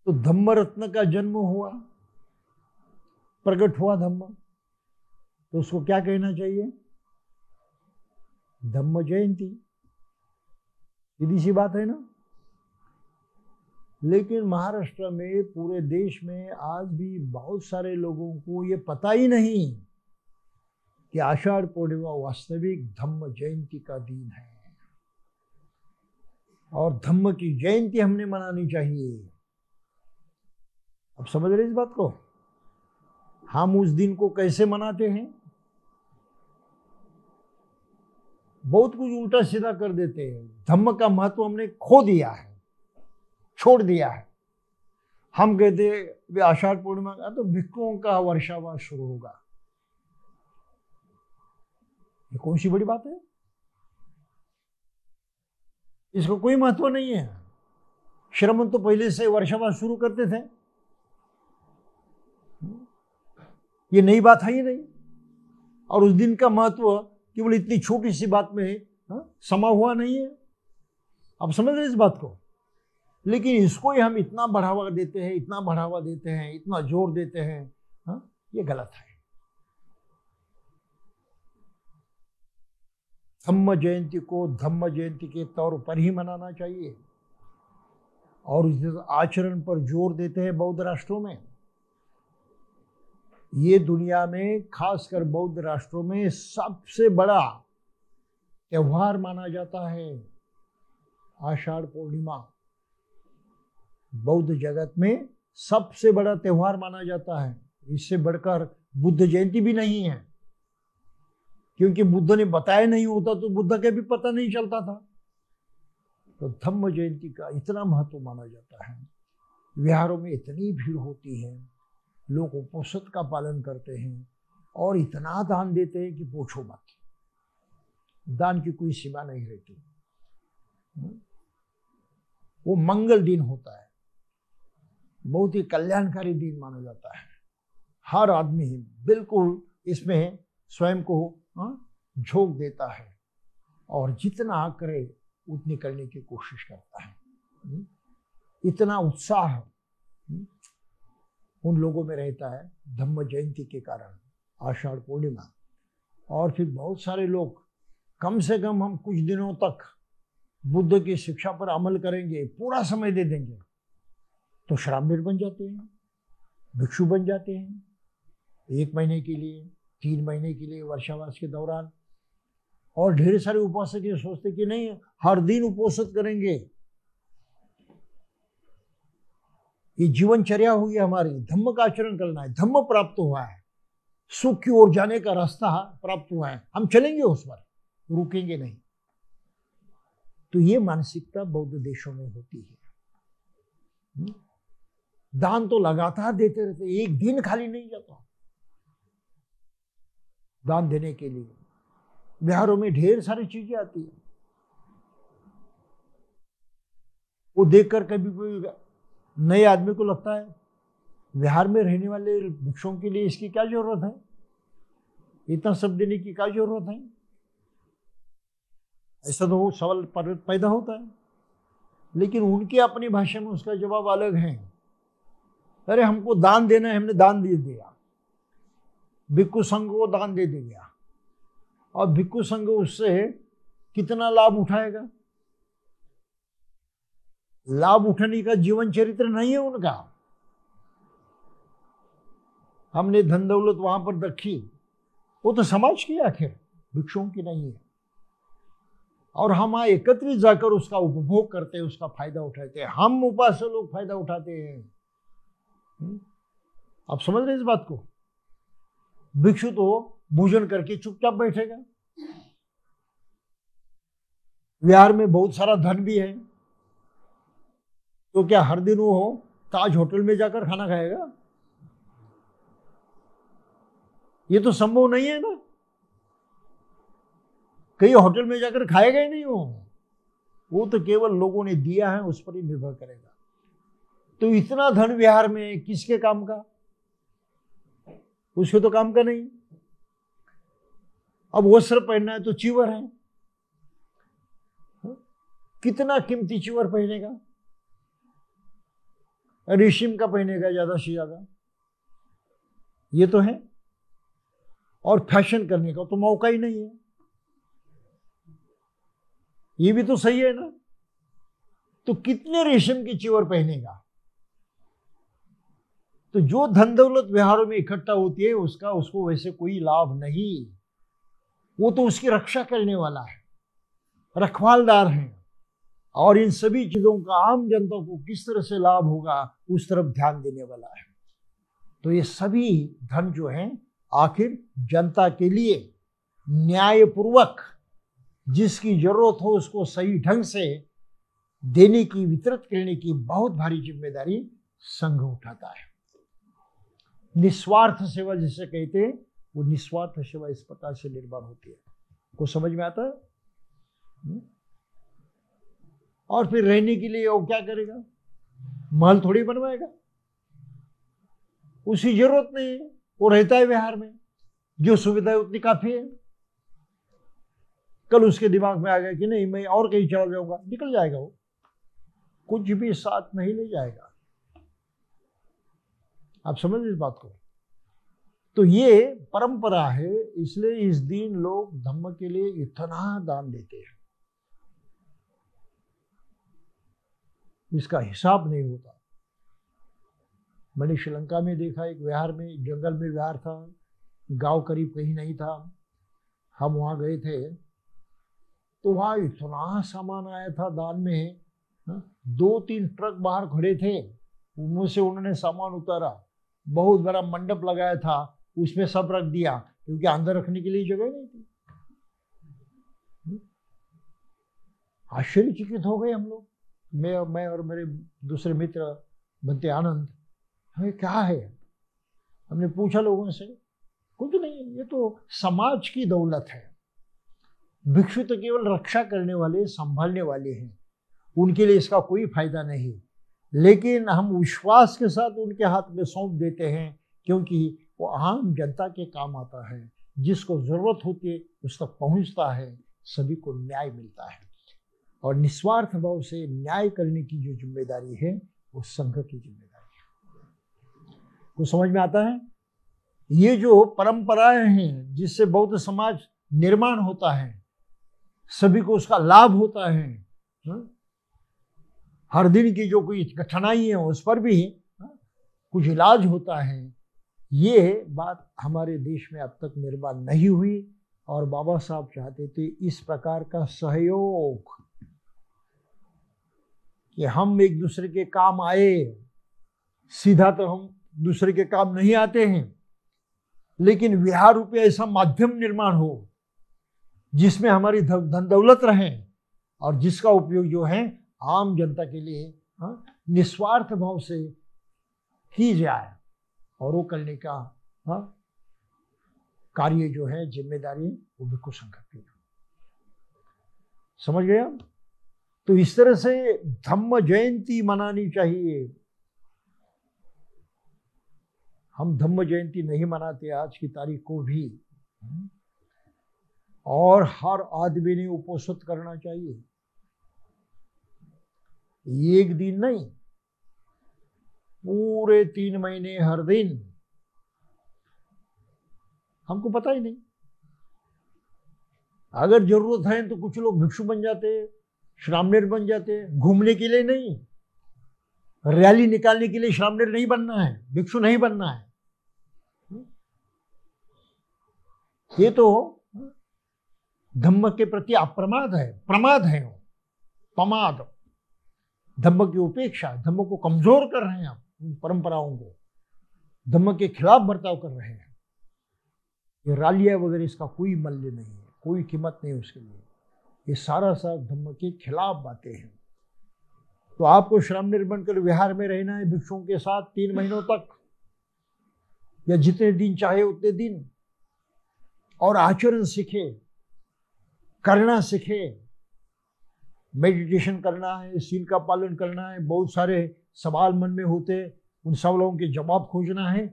तो धम्म रत्न का जन्म हुआ, प्रकट हुआ धम्म, तो उसको क्या कहना चाहिए? धम्म जयंती। सीधी सी बात है ना? लेकिन महाराष्ट्र में, पूरे देश में आज भी बहुत सारे लोगों को ये पता ही नहीं कि आषाढ़ पूर्णिमा वास्तविक धम्म जयंती का दिन है और धम्म की जयंती हमने मनानी चाहिए। अब समझ रहे इस बात को? हम उस दिन को कैसे मनाते हैं? बहुत कुछ उल्टा सीधा कर देते हैं। धम्म का महत्व हमने खो दिया है, छोड़ दिया है। हम कहते वे आषाढ़ पूर्णिमा का तो भिक्षुओं का वर्षावास शुरू होगा। ये कौन सी बड़ी बात है? इसको कोई महत्व नहीं है। श्रमण तो पहले से वर्षावास शुरू करते थे, ये नई बात है ही नहीं। और उस दिन का महत्व केवल इतनी छोटी सी बात में समा हुआ नहीं है। आप समझ रहे इस बात को? लेकिन इसको ही हम इतना बढ़ावा देते हैं, इतना बढ़ावा देते हैं, इतना जोर देते हैं, ये गलत है। धम्म जयंती को धम्म जयंती के तौर पर ही मनाना चाहिए और इस आचरण पर जोर देते हैं बौद्ध राष्ट्रों में। ये दुनिया में, खासकर बौद्ध राष्ट्रों में सबसे बड़ा त्योहार माना जाता है आषाढ़ पूर्णिमा। बौद्ध जगत में सबसे बड़ा त्योहार माना जाता है। इससे बढ़कर बुद्ध जयंती भी नहीं है, क्योंकि बुद्ध ने बताया नहीं होता तो बुद्ध का भी पता नहीं चलता था। तो धम्म जयंती का इतना महत्व माना जाता है। विहारों में इतनी भीड़ होती है, लोग उपोषण का पालन करते हैं और इतना दान देते हैं कि पूछो मत। दान की कोई सीमा नहीं रहती। वो मंगल दिन होता है, बहुत ही कल्याणकारी दिन माना जाता है। हर आदमी बिल्कुल इसमें स्वयं को झोंक देता है और जितना करे उतनी करने की कोशिश करता है। इतना उत्साह उन लोगों में रहता है धम्म जयंती के कारण, आषाढ़ पूर्णिमा। और फिर बहुत सारे लोग, कम से कम हम कुछ दिनों तक बुद्ध की शिक्षा पर अमल करेंगे, पूरा समय दे देंगे, तो श्रामणीर बन जाते हैं, भिक्षु बन जाते हैं 1 महीने के लिए, 3 महीने के लिए वर्षावास के दौरान। और ढेर सारे उपासक ये सोचते कि नहीं हर दिन उपोषित करेंगे, ये जीवनचर्या हुई है हमारी, धम्म का आचरण करना है, धम्म प्राप्त हुआ है, सुख की ओर जाने का रास्ता प्राप्त हुआ है, हम चलेंगे उस पर, रुकेंगे नहीं। तो ये मानसिकता बौद्ध देशों में होती है। दान तो लगातार देते रहते, एक दिन खाली नहीं जाता दान देने के लिए। बिहारों में ढेर सारी चीजें आती है, वो देखकर कभी कोई नए आदमी को लगता है बिहार में रहने वाले भिक्षुओं के लिए इसकी क्या जरूरत है, इतना सब देने की क्या जरूरत है, ऐसा तो वो सवाल पैदा होता है। लेकिन उनकी अपनी भाषा में उसका जवाब अलग है। अरे हमको दान देना है, हमने दान दे दिया, भिक्षु संघ को दान दे दिया, और भिक्षु संघ उससे कितना लाभ उठाएगा? लाभ उठाने का जीवन चरित्र नहीं है उनका। हमने धन दौलत वहां पर रखी, वो तो समाज की आखिर, भिक्षुओं की नहीं है। और हम वहां एकत्रित जाकर उसका उपभोग करते हैं, उसका फायदा उठाते हैं। हम उपास्य लोग फायदा उठाते हैं। आप समझ रहे इस बात को? भिक्षु तो भोजन करके चुपचाप बैठेगा। बिहार में बहुत सारा धन भी है, तो क्या हर दिन वो ताज होटल में जाकर खाना खाएगा? ये तो संभव नहीं है ना। कई होटल में जाकर खाएगा ही नहीं वो तो केवल लोगों ने दिया है उस पर ही निर्भर करेगा। तो इतना धन बिहार में किसके काम का? उसके तो काम का नहीं। अब वस्त्र पहनना है तो चीवर है, कितना कीमती चीवर पहनेगा? रेशम का पहनेगा ज्यादा से ज्यादा, ये तो है। और फैशन करने का तो मौका ही नहीं है, ये भी तो सही है ना। तो कितने रेशम की चीवर पहनेगा? तो जो धन दौलत बिहारों में इकट्ठा होती है उसको वैसे कोई लाभ नहीं। वो तो उसकी रक्षा करने वाला है, रखवालदार है। और इन सभी चीजों का आम जनता को किस तरह से लाभ होगा उस तरफ ध्यान देने वाला है। तो ये सभी धन जो है आखिर जनता के लिए न्यायपूर्वक जिसकी जरूरत हो उसको सही ढंग से देने की, वितरित करने की बहुत भारी जिम्मेदारी संघ उठाता है। निस्वार्थ सेवा जिसे कहते हैं, वो निस्वार्थ सेवा इस प्रकार से निर्माण होती है। को समझ में आता है? और फिर रहने के लिए वो क्या करेगा? महल थोड़ी बनवाएगा, उसकी जरूरत नहीं है। वो रहता है बिहार में, जो सुविधा है उतनी काफी है। कल उसके दिमाग में आ गया कि नहीं मैं और कहीं चला जाऊंगा, निकल जाएगा, वो कुछ भी साथ नहीं ले जाएगा। आप समझ इस बात को? तो ये परंपरा है, इसलिए इस दिन लोग धम्म के लिए इतना दान देते हैं, इसका हिसाब नहीं होता। मैंने श्रीलंका में देखा, एक विहार में, जंगल में विहार था, गांव करीब कहीं नहीं था। हम वहां गए थे तो वहां इतना सामान आया था दान में, 2-3 ट्रक बाहर खड़े थे, उनमें से उन्होंने सामान उतारा, बहुत बड़ा मंडप लगाया था, उसमें सब रख दिया, क्योंकि अंदर रखने के लिए जगह नहीं थी। आश्चर्यचकित हो गए हम लोग, मैं और मेरे दूसरे मित्र बनते आनंद। हमें क्या है? हमने पूछा लोगों से, कुछ नहीं, ये तो समाज की दौलत है। भिक्षु तो केवल रक्षा करने वाले, संभालने वाले हैं, उनके लिए इसका कोई फायदा नहीं। लेकिन हम विश्वास के साथ उनके हाथ में सौंप देते हैं, क्योंकि वो आम जनता के काम आता है, जिसको जरूरत होती है उस तक पहुंचता है, सभी को न्याय मिलता है। और निस्वार्थ भाव से न्याय करने की जो जिम्मेदारी है वो संघ की जिम्मेदारी है। कुछ समझ में आता है? ये जो परंपराएं हैं जिससे बौद्ध समाज निर्माण होता है, सभी को उसका लाभ होता है। हर दिन की जो कोई कठिनाई है उस पर भी कुछ इलाज होता है। ये बात हमारे देश में अब तक निर्माण नहीं हुई और बाबा साहब चाहते थे इस प्रकार का सहयोग कि हम एक दूसरे के काम आए। सीधा तो हम दूसरे के काम नहीं आते हैं, लेकिन विहार रूपी ऐसा माध्यम निर्माण हो जिसमें हमारी धन दौलत रहे और जिसका उपयोग जो है आम जनता के लिए निस्वार्थ भाव से की जाए और वो करने का कार्य जो है, जिम्मेदारी वो भिक्षु संघ की। समझ गए आप? तो इस तरह से धम्म जयंती मनानी चाहिए। हम धम्म जयंती नहीं मनाते आज की तारीख को भी, और हर आदमी ने उपोषित करना चाहिए। एक दिन नहीं, पूरे 3 महीने हर दिन। हमको पता ही नहीं, अगर जरूरत है तो कुछ लोग भिक्षु बन जाते, श्रामणेर बन जाते, घूमने के लिए नहीं, रैली निकालने के लिए श्रामणेर नहीं बनना है, भिक्षु नहीं बनना है। ये तो धम्म के प्रति अप्रमाद है, प्रमाद है, प्रमाद, धम्म की उपेक्षा, धम्म को कमजोर कर रहे हैं आप, परंपराओं को धम्म के खिलाफ बर्ताव कर रहे हैं। ये रैलियां वगैरह इसका कोई मूल्य नहीं है, कोई कीमत नहीं उसके लिए। ये सारा धम्म के खिलाफ बातें हैं। तो आपको श्रामणेर बनकर विहार में रहना है भिक्षुओं के साथ 3 महीनों तक, या जितने दिन चाहे उतने दिन, और आचरण सीखे, करना सीखे। मेडिटेशन करना है, सील का पालन करना है, बहुत सारे सवाल मन में होते, उन सवालों के जवाब खोजना है।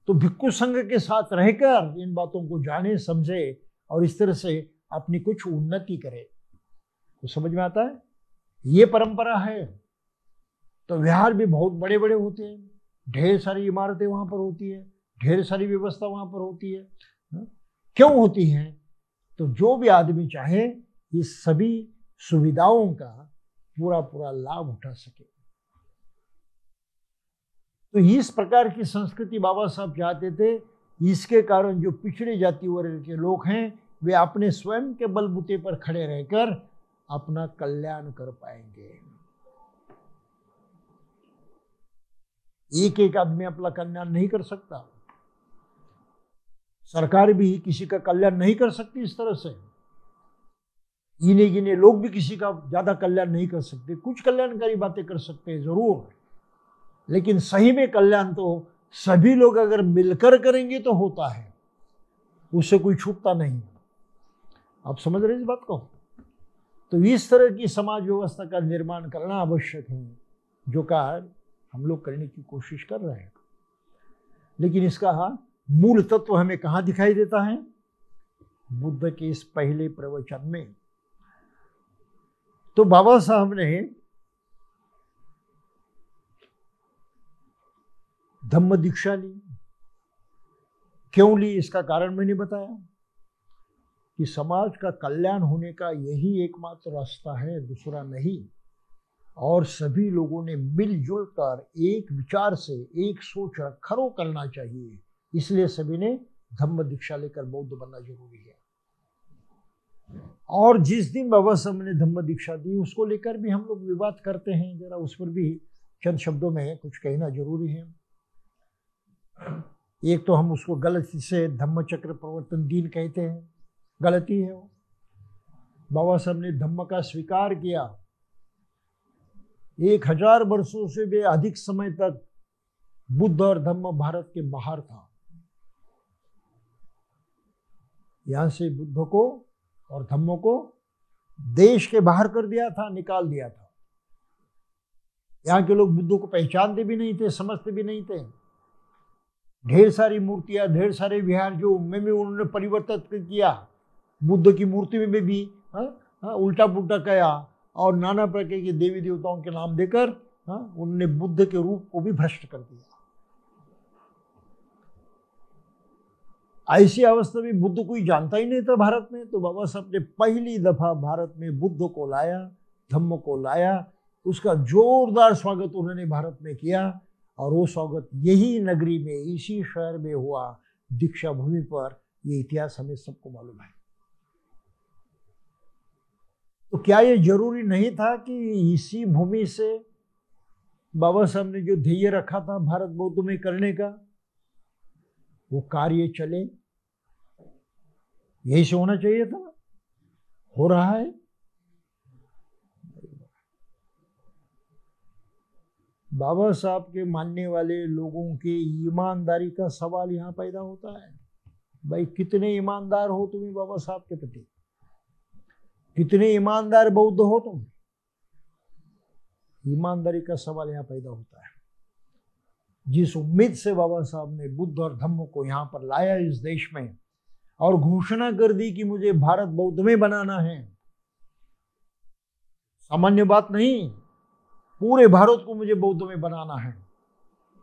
तो भिक्षु संघ के साथ रहकर इन बातों को जाने, समझे और इस तरह से अपनी कुछ उन्नति करे। तो समझ में आता है? ये परंपरा है। तो विहार भी बहुत बड़े बड़े होते हैं, ढेर सारी इमारतें वहां पर होती है, ढेर सारी व्यवस्था वहां पर होती है। क्यों होती है? तो जो भी आदमी चाहे इस सभी सुविधाओं का पूरा लाभ उठा सके। तो इस प्रकार की संस्कृति बाबा साहब चाहते थे। इसके कारण जो पिछड़े जाति वर्ग के लोग हैं वे अपने स्वयं के बलबूते पर खड़े रहकर अपना कल्याण कर पाएंगे। एक आदमी अपना कल्याण नहीं कर सकता, सरकार भी किसी का कल्याण नहीं कर सकती इस तरह से। गिने गिने लोग भी किसी का ज्यादा कल्याण नहीं कर सकते। कुछ कल्याणकारी बातें कर सकते हैं जरूर, लेकिन सही में कल्याण तो सभी लोग अगर मिलकर करेंगे तो होता है, उससे कोई छूटता नहीं। आप समझ रहे हैं इस बात को? तो इस तरह की समाज व्यवस्था का निर्माण करना आवश्यक है, जो कार्य हम लोग करने की कोशिश कर रहे हैं। लेकिन इसका मूल तत्व हमें कहाँ दिखाई देता है? बुद्ध के इस पहले प्रवचन में। तो बाबा साहब ने धम्म दीक्षा ली। क्यों ली इसका कारण मैंने बताया कि समाज का कल्याण होने का यही एकमात्र रास्ता है, दूसरा नहीं। और सभी लोगों ने मिलजुल कर एक विचार से, एक सोच रखरो करना चाहिए। इसलिए सभी ने धम्म दीक्षा लेकर बौद्ध बनना जरूरी है। और जिस दिन बाबा साहब ने धम्म दीक्षा दी उसको लेकर भी हम लोग विवाद करते हैं, जरा उस पर भी चंद शब्दों में कुछ कहना जरूरी है। एक तो हम उसको गलती से धम्म चक्र प्रवर्तन दिन कहते हैं, गलती है वो। बाबा साहब ने धम्म का स्वीकार किया। 1000 वर्षों से भी अधिक समय तक बुद्ध और धम्म भारत के बाहर था। यहां से बुद्ध को और धम्म को देश के बाहर कर दिया था, निकाल दिया था। यहाँ के लोग बुद्ध को पहचानते भी नहीं थे, समझते भी नहीं थे। ढेर सारी मूर्तियां, ढेर सारे विहार जो उनमें भी उन्होंने परिवर्तित किया। बुद्ध की मूर्ति में भी उल्टा पुल्टा किया और नाना प्रकार के देवी देवताओं के नाम देकर उन्होंने बुद्ध के रूप को भी भ्रष्ट कर दिया। ऐसी अवस्था में बुद्ध कोई जानता ही नहीं था भारत में। तो बाबा साहब ने पहली दफा भारत में बुद्ध को लाया, धम्म को लाया। उसका जोरदार स्वागत उन्होंने भारत में किया और वो स्वागत यही नगरी में, इसी शहर में हुआ, दीक्षा भूमि पर। ये इतिहास हमें सबको मालूम है। तो क्या ये जरूरी नहीं था कि इसी भूमि से बाबा साहब ने जो ध्येय रखा था भारत बौद्ध में करने का, वो कार्य चले? यही से होना चाहिए था। हो रहा है? बाबा साहब के मानने वाले लोगों की ईमानदारी का सवाल यहां पैदा होता है। भाई कितने ईमानदार हो तुम बाबा साहब के प्रति? कितने ईमानदार बौद्ध हो तुम? ईमानदारी का सवाल यहां पैदा होता है। जिस उम्मीद से बाबा साहब ने बुद्ध और धम्म को यहां पर लाया इस देश में, और घोषणा कर दी कि मुझे भारत बौद्ध में बनाना है, सामान्य बात नहीं, पूरे भारत को मुझे बौद्ध में बनाना है,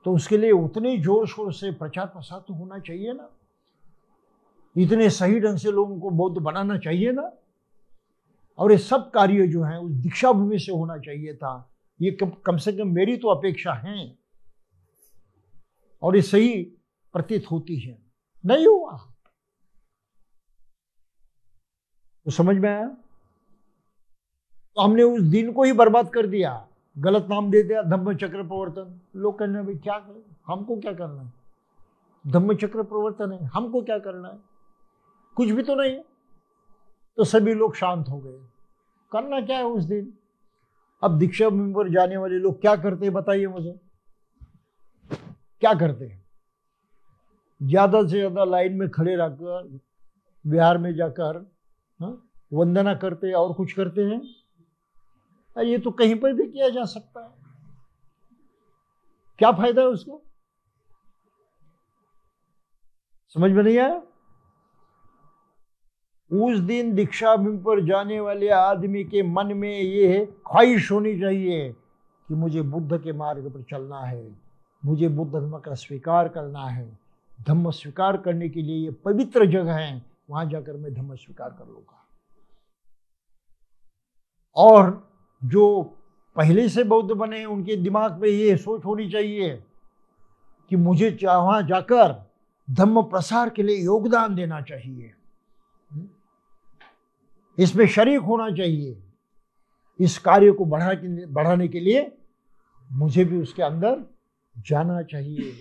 तो उसके लिए उतने जोर शोर से प्रचार प्रसार तो होना चाहिए ना, इतने सही ढंग से लोगों को बौद्ध बनाना चाहिए ना। और ये सब कार्य जो है उस दीक्षा भूमि से होना चाहिए था। ये कम से कम मेरी तो अपेक्षा है, और ये सही प्रतीत होती है। नहीं हुआ तो समझ में आया, तो हमने उस दिन को ही बर्बाद कर दिया, गलत नाम दे दिया धम्म चक्र प्रवर्तन। लोग कहने भाई क्या करें, हमको क्या करना है, धम्म चक्र प्रवर्तन है, हमको क्या करना है, कुछ भी तो नहीं। तो सभी लोग शांत हो गए। करना क्या है उस दिन? अब दीक्षा भूमि पर जाने वाले लोग क्या करते हैं बताइए मुझे, क्या करते हैं? ज्यादा से ज्यादा लाइन में खड़े रहकर बिहार में जाकर वंदना करते और कुछ करते हैं? ये तो कहीं पर भी किया जा सकता है, क्या फायदा है उसका? समझ में नहीं आया? उस दिन दीक्षा भूमि पर जाने वाले आदमी के मन में ये ख्वाहिश होनी चाहिए कि मुझे बुद्ध के मार्ग पर चलना है, मुझे बुद्ध धर्म का स्वीकार करना है। धम्म स्वीकार करने के लिए ये पवित्र जगह है, वहां जाकर मैं धम्म स्वीकार कर लूंगा। और जो पहले से बौद्ध बने हैं उनके दिमाग में ये सोच होनी चाहिए कि मुझे वहां जाकर धम्म प्रसार के लिए योगदान देना चाहिए, इसमें शरीक होना चाहिए, इस कार्य को बढ़ाने के लिए मुझे भी उसके अंदर जाना चाहिए,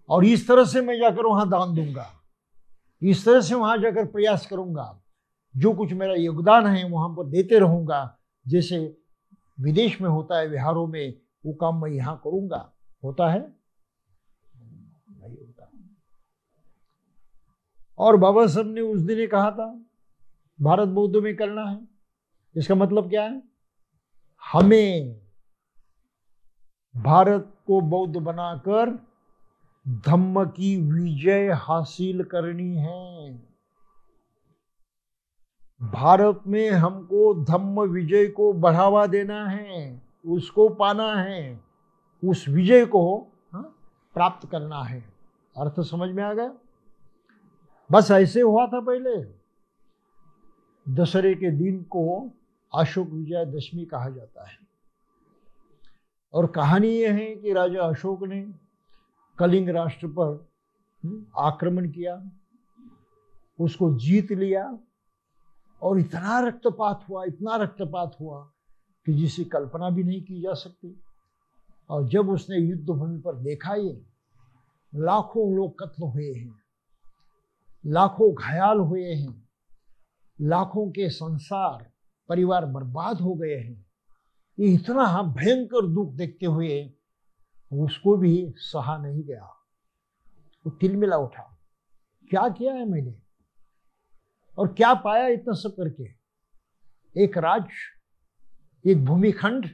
और इस तरह से मैं जाकर वहां दान दूंगा, इस तरह से वहां जाकर प्रयास करूंगा, जो कुछ मेरा योगदान है वहां पर देते रहूंगा। जैसे विदेश में होता है, विहारों में, वो काम मैं यहां करूंगा। होता है? नहीं होता। और बाबा साहब ने उस दिन कहा था भारत बौद्ध में करना है। इसका मतलब क्या है? हमें भारत को बौद्ध बनाकर धम्म की विजय हासिल करनी है। भारत में हमको धम्म विजय को बढ़ावा देना है, उसको पाना है, उस विजय को प्राप्त करना है। अर्थ समझ में आ गया? बस ऐसे हुआ था पहले। दशहरे के दिन को अशोक विजयदशमी कहा जाता है, और कहानी यह है कि राजा अशोक ने कलिंग राष्ट्र पर आक्रमण किया, उसको जीत लिया, और इतना रक्तपात हुआ, इतना रक्तपात हुआ कि जिसकी कल्पना भी नहीं की जा सकती। और जब उसने युद्ध भूमि पर देखा, ये लाखों लोग कत्ल हुए हैं, लाखों घायल हुए हैं, लाखों के संसार परिवार बर्बाद हो गए हैं, ये इतना भयंकर दुख देखते हुए उसको भी सहा नहीं गया। वो तिलमिला उठा, क्या किया है मैंने और क्या पाया इतना सब करके? एक राज्य, एक भूमिखंड,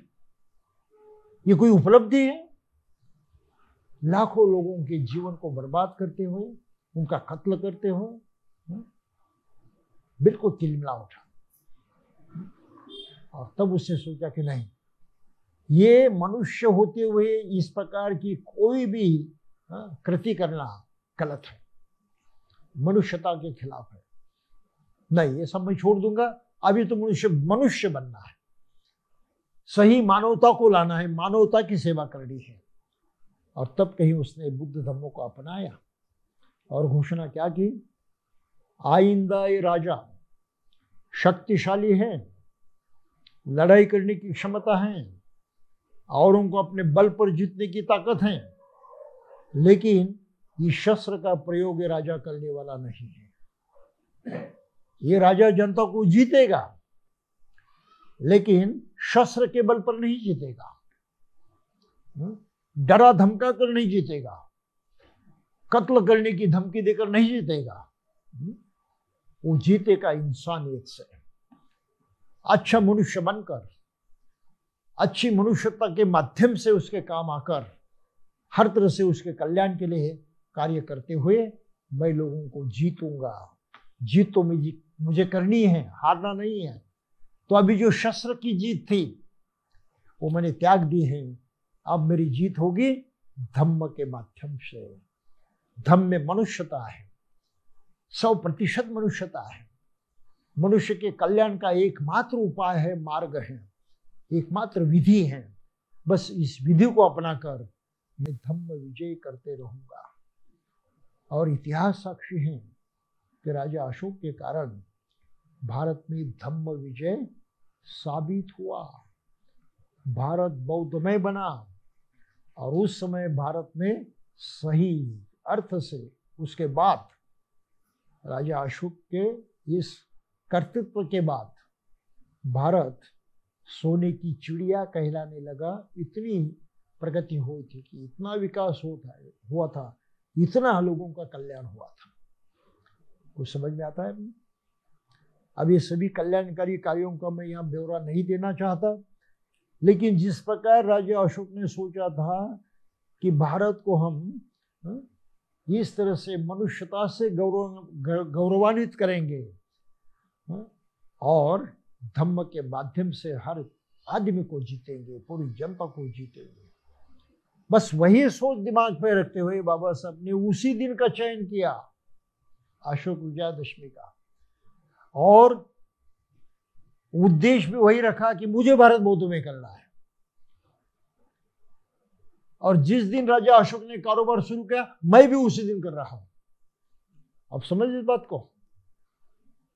ये कोई उपलब्धि है? लाखों लोगों के जीवन को बर्बाद करते हुए, उनका कत्ल करते हुए बिल्कुल तिलमिला उठा। और तब उसने सोचा कि नहीं, ये मनुष्य होते हुए इस प्रकार की कोई भी कृति करना गलत है, मनुष्यता के खिलाफ है। नहीं, ये सब मैं छोड़ दूंगा। अभी तो मनुष्य बनना है, सही मानवता को लाना है, मानवता की सेवा करनी है। और तब कहीं उसने बुद्ध धम्मों को अपनाया और घोषणा क्या की, आइंदा ये राजा शक्तिशाली है, लड़ाई करने की क्षमता है, औरों को अपने बल पर जीतने की ताकत है, लेकिन ये शस्त्र का प्रयोग ये राजा करने वाला नहीं है। ये राजा जनता को जीतेगा लेकिन शस्त्र के बल पर नहीं जीतेगा, डरा धमका कर नहीं जीतेगा, कत्ल करने की धमकी देकर नहीं जीतेगा। वो जीतेगा इंसानियत से, अच्छा मनुष्य बनकर, अच्छी मनुष्यता के माध्यम से उसके काम आकर, हर तरह से उसके कल्याण के लिए कार्य करते हुए मैं लोगों को जीतूंगा। जीत तो मुझे करनी है, हारना नहीं है। तो अभी जो शस्त्र की जीत थी वो मैंने त्याग दी है, अब मेरी जीत होगी धम्म के माध्यम से। धम्म में मनुष्यता है, 100% मनुष्यता है। मनुष्य के कल्याण का एकमात्र उपाय है, मार्ग है, एकमात्र विधि है। बस इस विधि को अपनाकर मैं धम्म विजय करते रहूंगा। और इतिहास साक्षी है कि राजा अशोक के कारण भारत में धम्म विजय साबित हुआ। भारत बौद्धमय बना और उस समय भारत में सही अर्थ से उसके बाद राजा अशोक के इस कर्तृत्व के बाद भारत सोने की चिड़िया कहलाने लगा। इतनी प्रगति हुई थी कि इतना विकास हुआ था, इतना लोगों का कल्याण हुआ था। कुछ समझ में आता है? अब ये सभी कल्याणकारी कार्यों का मैं यहाँ ब्यौरा नहीं देना चाहता, लेकिन जिस प्रकार राजा अशोक ने सोचा था कि भारत को हम इस तरह से मनुष्यता से गौरवान्वित करेंगे और धम्म के माध्यम से हर आदमी को जीतेंगे, पूरी जनता को जीतेंगे, बस वही सोच दिमाग में रखते हुए बाबा साहब ने उसी दिन का चयन किया, अशोक विजयादशमी का, और उद्देश्य भी वही रखा कि मुझे भारत बौद्धमय करना है। और जिस दिन राजा अशोक ने कारोबार शुरू किया, मैं भी उसी दिन कर रहा हूं। अब समझ इस बात को,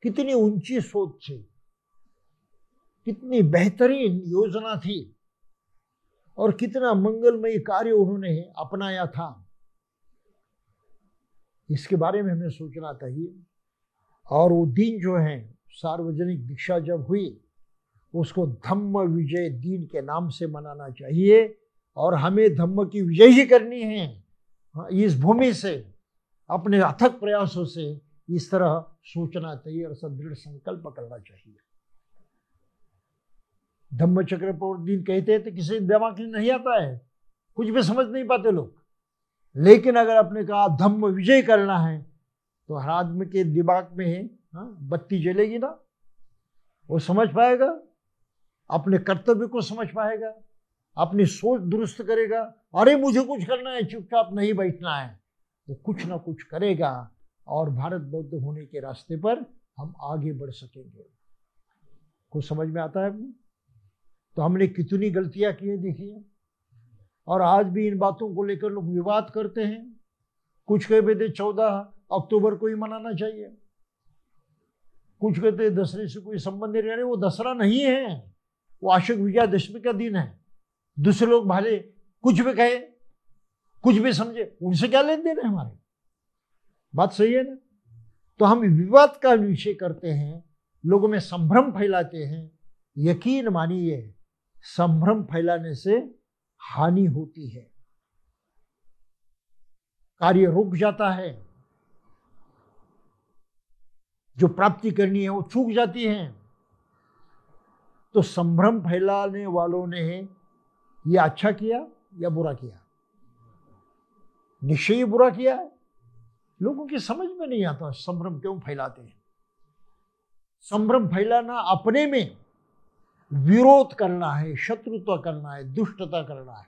कितनी ऊंची सोच थी, कितनी बेहतरीन योजना थी और कितना मंगलमयी कार्य उन्होंने अपनाया था। इसके बारे में हमें सोचना चाहिए। और वो दिन जो है, सार्वजनिक दीक्षा जब हुई, उसको धम्म विजय दिन के नाम से मनाना चाहिए। और हमें धम्म की विजय ही करनी है। इस भूमि से, अपने अथक प्रयासों से इस तरह सोचना चाहिए और दृढ़ संकल्प करना चाहिए। धम्म चक्र पर दिन कहते हैं तो किसी दिमाग में नहीं आता है, कुछ भी समझ नहीं पाते लोग। लेकिन अगर आपने कहा धम्म विजय करना है तो हर आदमी के दिमाग में बत्ती जलेगी ना, वो समझ पाएगा, अपने कर्तव्य को समझ पाएगा, अपनी सोच दुरुस्त करेगा। अरे मुझे कुछ करना है, चुपचाप नहीं बैठना है, वो कुछ ना कुछ करेगा और भारत बौद्ध होने के रास्ते पर हम आगे बढ़ सकेंगे। कुछ समझ में आता है? तो हमने कितनी गलतियां की है देखिए। और आज भी इन बातों को लेकर लोग विवाद करते हैं। कुछ कहते थे 14 अक्टूबर को ही मनाना चाहिए, कुछ कहते दसरे से कोई संबंध नहीं। वो दसरा नहीं है, वो अशोक विजयादशमी का दिन है। दूसरे लोग भले कुछ भी कहे, कुछ भी समझे, उनसे क्या लेन देन है हमारे? बात सही है ना? तो हम विवाद का विषय करते हैं, लोगों में संभ्रम फैलाते हैं। यकीन मानिए, संभ्रम फैलाने से हानि होती है, कार्य रुक जाता है, जो प्राप्ति करनी है वो चूक जाती है। तो संभ्रम फैलाने वालों ने ये अच्छा किया या बुरा किया? निश्चय बुरा किया है। लोगों की समझ में नहीं आता संभ्रम क्यों फैलाते हैं। संभ्रम फैलाना अपने में विरोध करना है, शत्रुता करना है, दुष्टता करना है,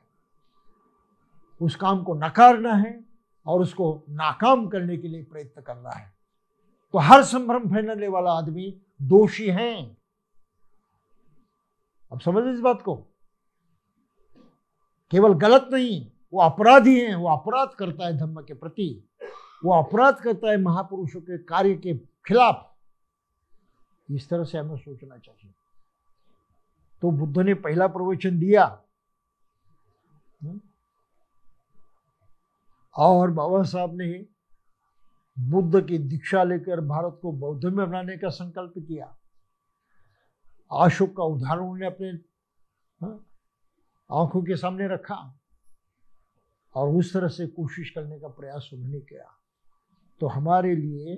उस काम को नकारना है और उसको नाकाम करने के लिए प्रयत्न करना है। तो हर संभ्रम फैलाने वाला आदमी दोषी है। अब समझ इस बात को, केवल गलत नहीं, वो अपराधी हैं, वो अपराध करता है धर्म के प्रति, वो अपराध करता है महापुरुषों के कार्य के खिलाफ। इस तरह से हमें सोचना चाहिए। तो बुद्ध ने पहला प्रवचन दिया और बाबा साहब ने बुद्ध की दीक्षा लेकर भारत को बौद्ध में बनाने का संकल्प किया। अशोक का उदाहरण उन्होंने अपने आंखों के सामने रखा और उस तरह से कोशिश करने का प्रयास उन्होंने किया। तो हमारे लिए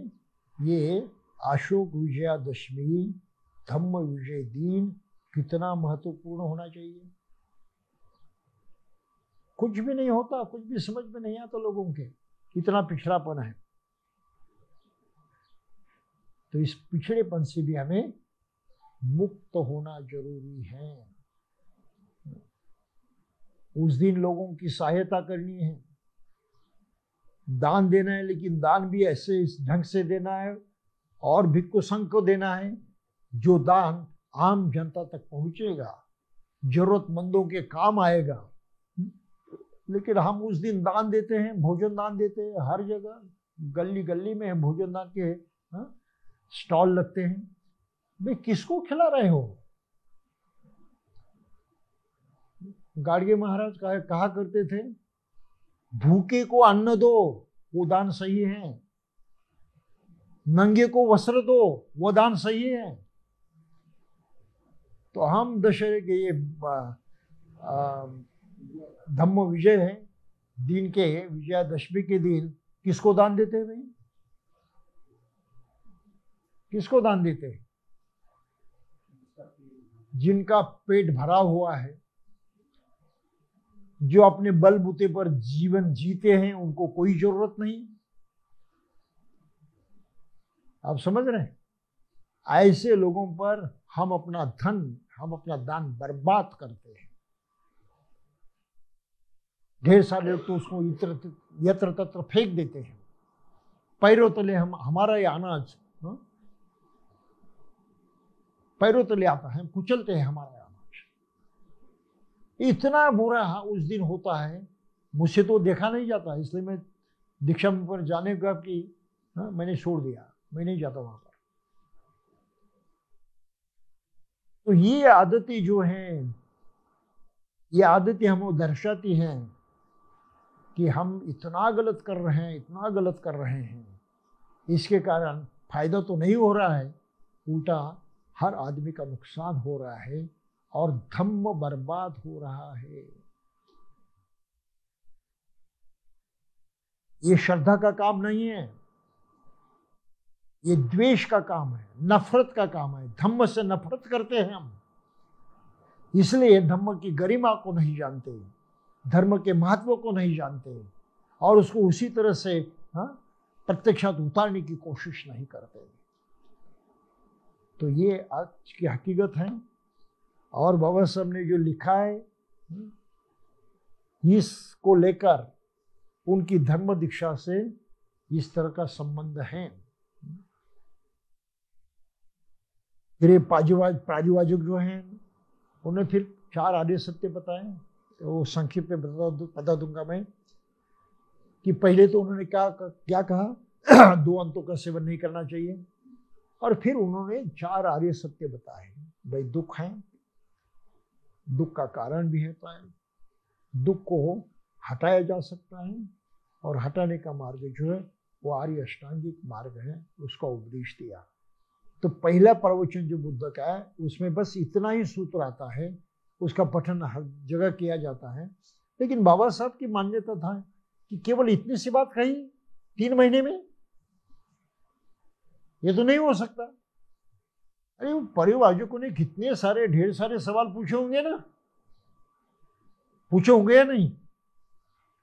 ये अशोक विजयादशमी, धम्म विजय दिन कितना महत्वपूर्ण होना चाहिए। कुछ भी नहीं होता, कुछ भी समझ में नहीं आता लोगों के, इतना पिछड़ापन है। तो इस पिछड़ेपन से भी हमें मुक्त होना जरूरी है। उस दिन लोगों की सहायता करनी है, दान देना है, लेकिन दान भी ऐसे इस ढंग से देना है और भिक्षु संघ को देना है जो दान आम जनता तक पहुंचेगा, जरूरतमंदों के काम आएगा। लेकिन हम उस दिन दान देते हैं, भोजन दान देते हैं, हर जगह गली गली में भोजन दान के स्टॉल लगते हैं। भाई किसको खिला रहे हो? गाडगे महाराज कहा करते थे, भूखे को अन्न दो, वो दान सही है। नंगे को वस्त्र दो, वो दान सही है। तो हम दशहरे के ये धम्म विजय है दिन के, विजयादशमी के दिन किसको दान देते हैं भाई? किसको दान देते हैं? जिनका पेट भरा हुआ है, जो अपने बलबूते पर जीवन जीते हैं, उनको कोई जरूरत नहीं। आप समझ रहे हैं? ऐसे लोगों पर हम अपना धन, हम अपना दान बर्बाद करते हैं। ढेर सारे लोग तो उसको यत्र तत्र फेंक देते हैं। पैरों तले हमारा ये अनाज पैरों तले आता है, कुचलते हैं हमारा अनाज। इतना बुरा उस दिन होता है, मुझसे तो देखा नहीं जाता, इसलिए मैं दीक्षा में पर जाने का कि मैंने छोड़ दिया, मैं नहीं जाता वहां पर। तो ये आदतें जो हैं, ये आदतें हमें दर्शाती हैं कि हम इतना गलत कर रहे हैं, इतना गलत कर रहे हैं। इसके कारण फायदा तो नहीं हो रहा है, उल्टा हर आदमी का नुकसान हो रहा है और धम्म बर्बाद हो रहा है। ये श्रद्धा का काम नहीं है, ये द्वेष का काम है, नफरत का काम है। धम्म से नफरत करते हैं हम, इसलिए धम्म की गरिमा को नहीं जानते, धर्म के महत्व को नहीं जानते और उसको उसी तरह से प्रत्यक्षात उतारने की कोशिश नहीं करते। तो ये आज की हकीकत है। और बाबा साहब ने जो लिखा है, इसको लेकर उनकी धर्म दीक्षा से इस तरह का संबंध है। फिर प्राजिवाचक जो हैं, उन्हें फिर 4 आर्य सत्य बताए। तो वो संक्षिप्त में बता दूंगा मैं कि पहले तो उन्होंने क्या कहा 2 अंतों का सेवन नहीं करना चाहिए, और फिर उन्होंने 4 आर्य सत्य बताए। भाई दुख है, दुख का कारण भी होता है, दुख को हटाया जा सकता है और हटाने का मार्ग जो है वो आर्य अष्टांगिक मार्ग है, उसका उपदेश दिया। तो पहला प्रवचन जो बुद्ध का है उसमें बस इतना ही सूत्र आता है, उसका पठन हर जगह किया जाता है। लेकिन बाबा साहब की मान्यता था कि केवल इतनी सी बात कही 3 महीने में, ये तो नहीं हो सकता। अरे परिवारजकों ने कितने सारे ढेर सारे सवाल पूछे होंगे ना, पूछे होंगे या नहीं?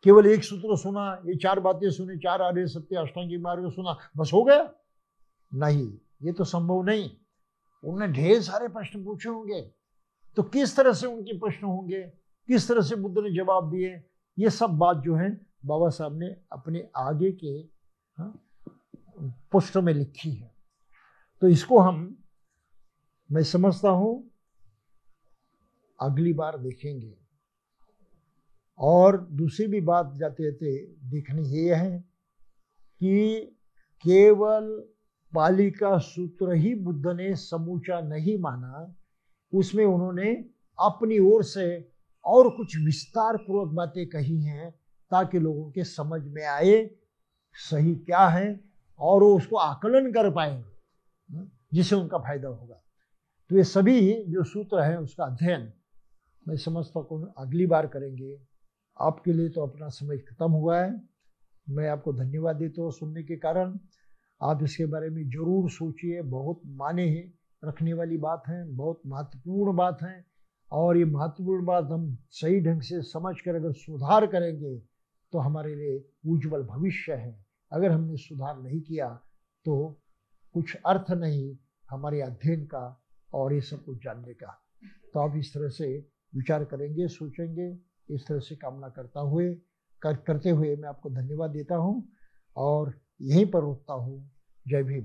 केवल एक सूत्र सुना, ये 4 बातें सुनी, 4 आर्य सत्य अष्टांगिक मार्ग सुना, बस हो गया? नहीं, ये तो संभव नहीं। उन्होंने ढेर सारे प्रश्न पूछे होंगे। तो किस तरह से उनके प्रश्न होंगे, किस तरह से बुद्ध ने जवाब दिए, ये सब बात जो है बाबा साहब ने अपने आगे के पुस्तकों में लिखी है। तो इसको मैं समझता हूं अगली बार देखेंगे। और दूसरी भी बात जाते जाते देखनी ये है कि केवल पाली का सूत्र ही बुद्ध ने समूचा नहीं माना, उसमें उन्होंने अपनी ओर से और कुछ विस्तार पूर्वक बातें कही हैं ताकि लोगों के समझ में आए सही क्या है और वो उसको आकलन कर पाए जिससे उनका फायदा होगा। तो ये सभी जो सूत्र है उसका अध्ययन मैं समझता हूँ अगली बार करेंगे। आपके लिए तो अपना समय खत्म हुआ है। मैं आपको धन्यवाद देता हूँ सुनने के कारण। आप इसके बारे में जरूर सोचिए, बहुत माने रखने वाली बात है, बहुत महत्वपूर्ण बात है और ये महत्वपूर्ण बात हम सही ढंग से समझ कर अगर सुधार करेंगे तो हमारे लिए उज्जवल भविष्य है। अगर हमने सुधार नहीं किया तो कुछ अर्थ नहीं हमारे अध्ययन का और ये सब कुछ जानने का। तो आप इस तरह से विचार करेंगे, सोचेंगे, इस तरह से कामना करते हुए मैं आपको धन्यवाद देता हूँ और यहीं पर रुकता हूँ। जय भीम।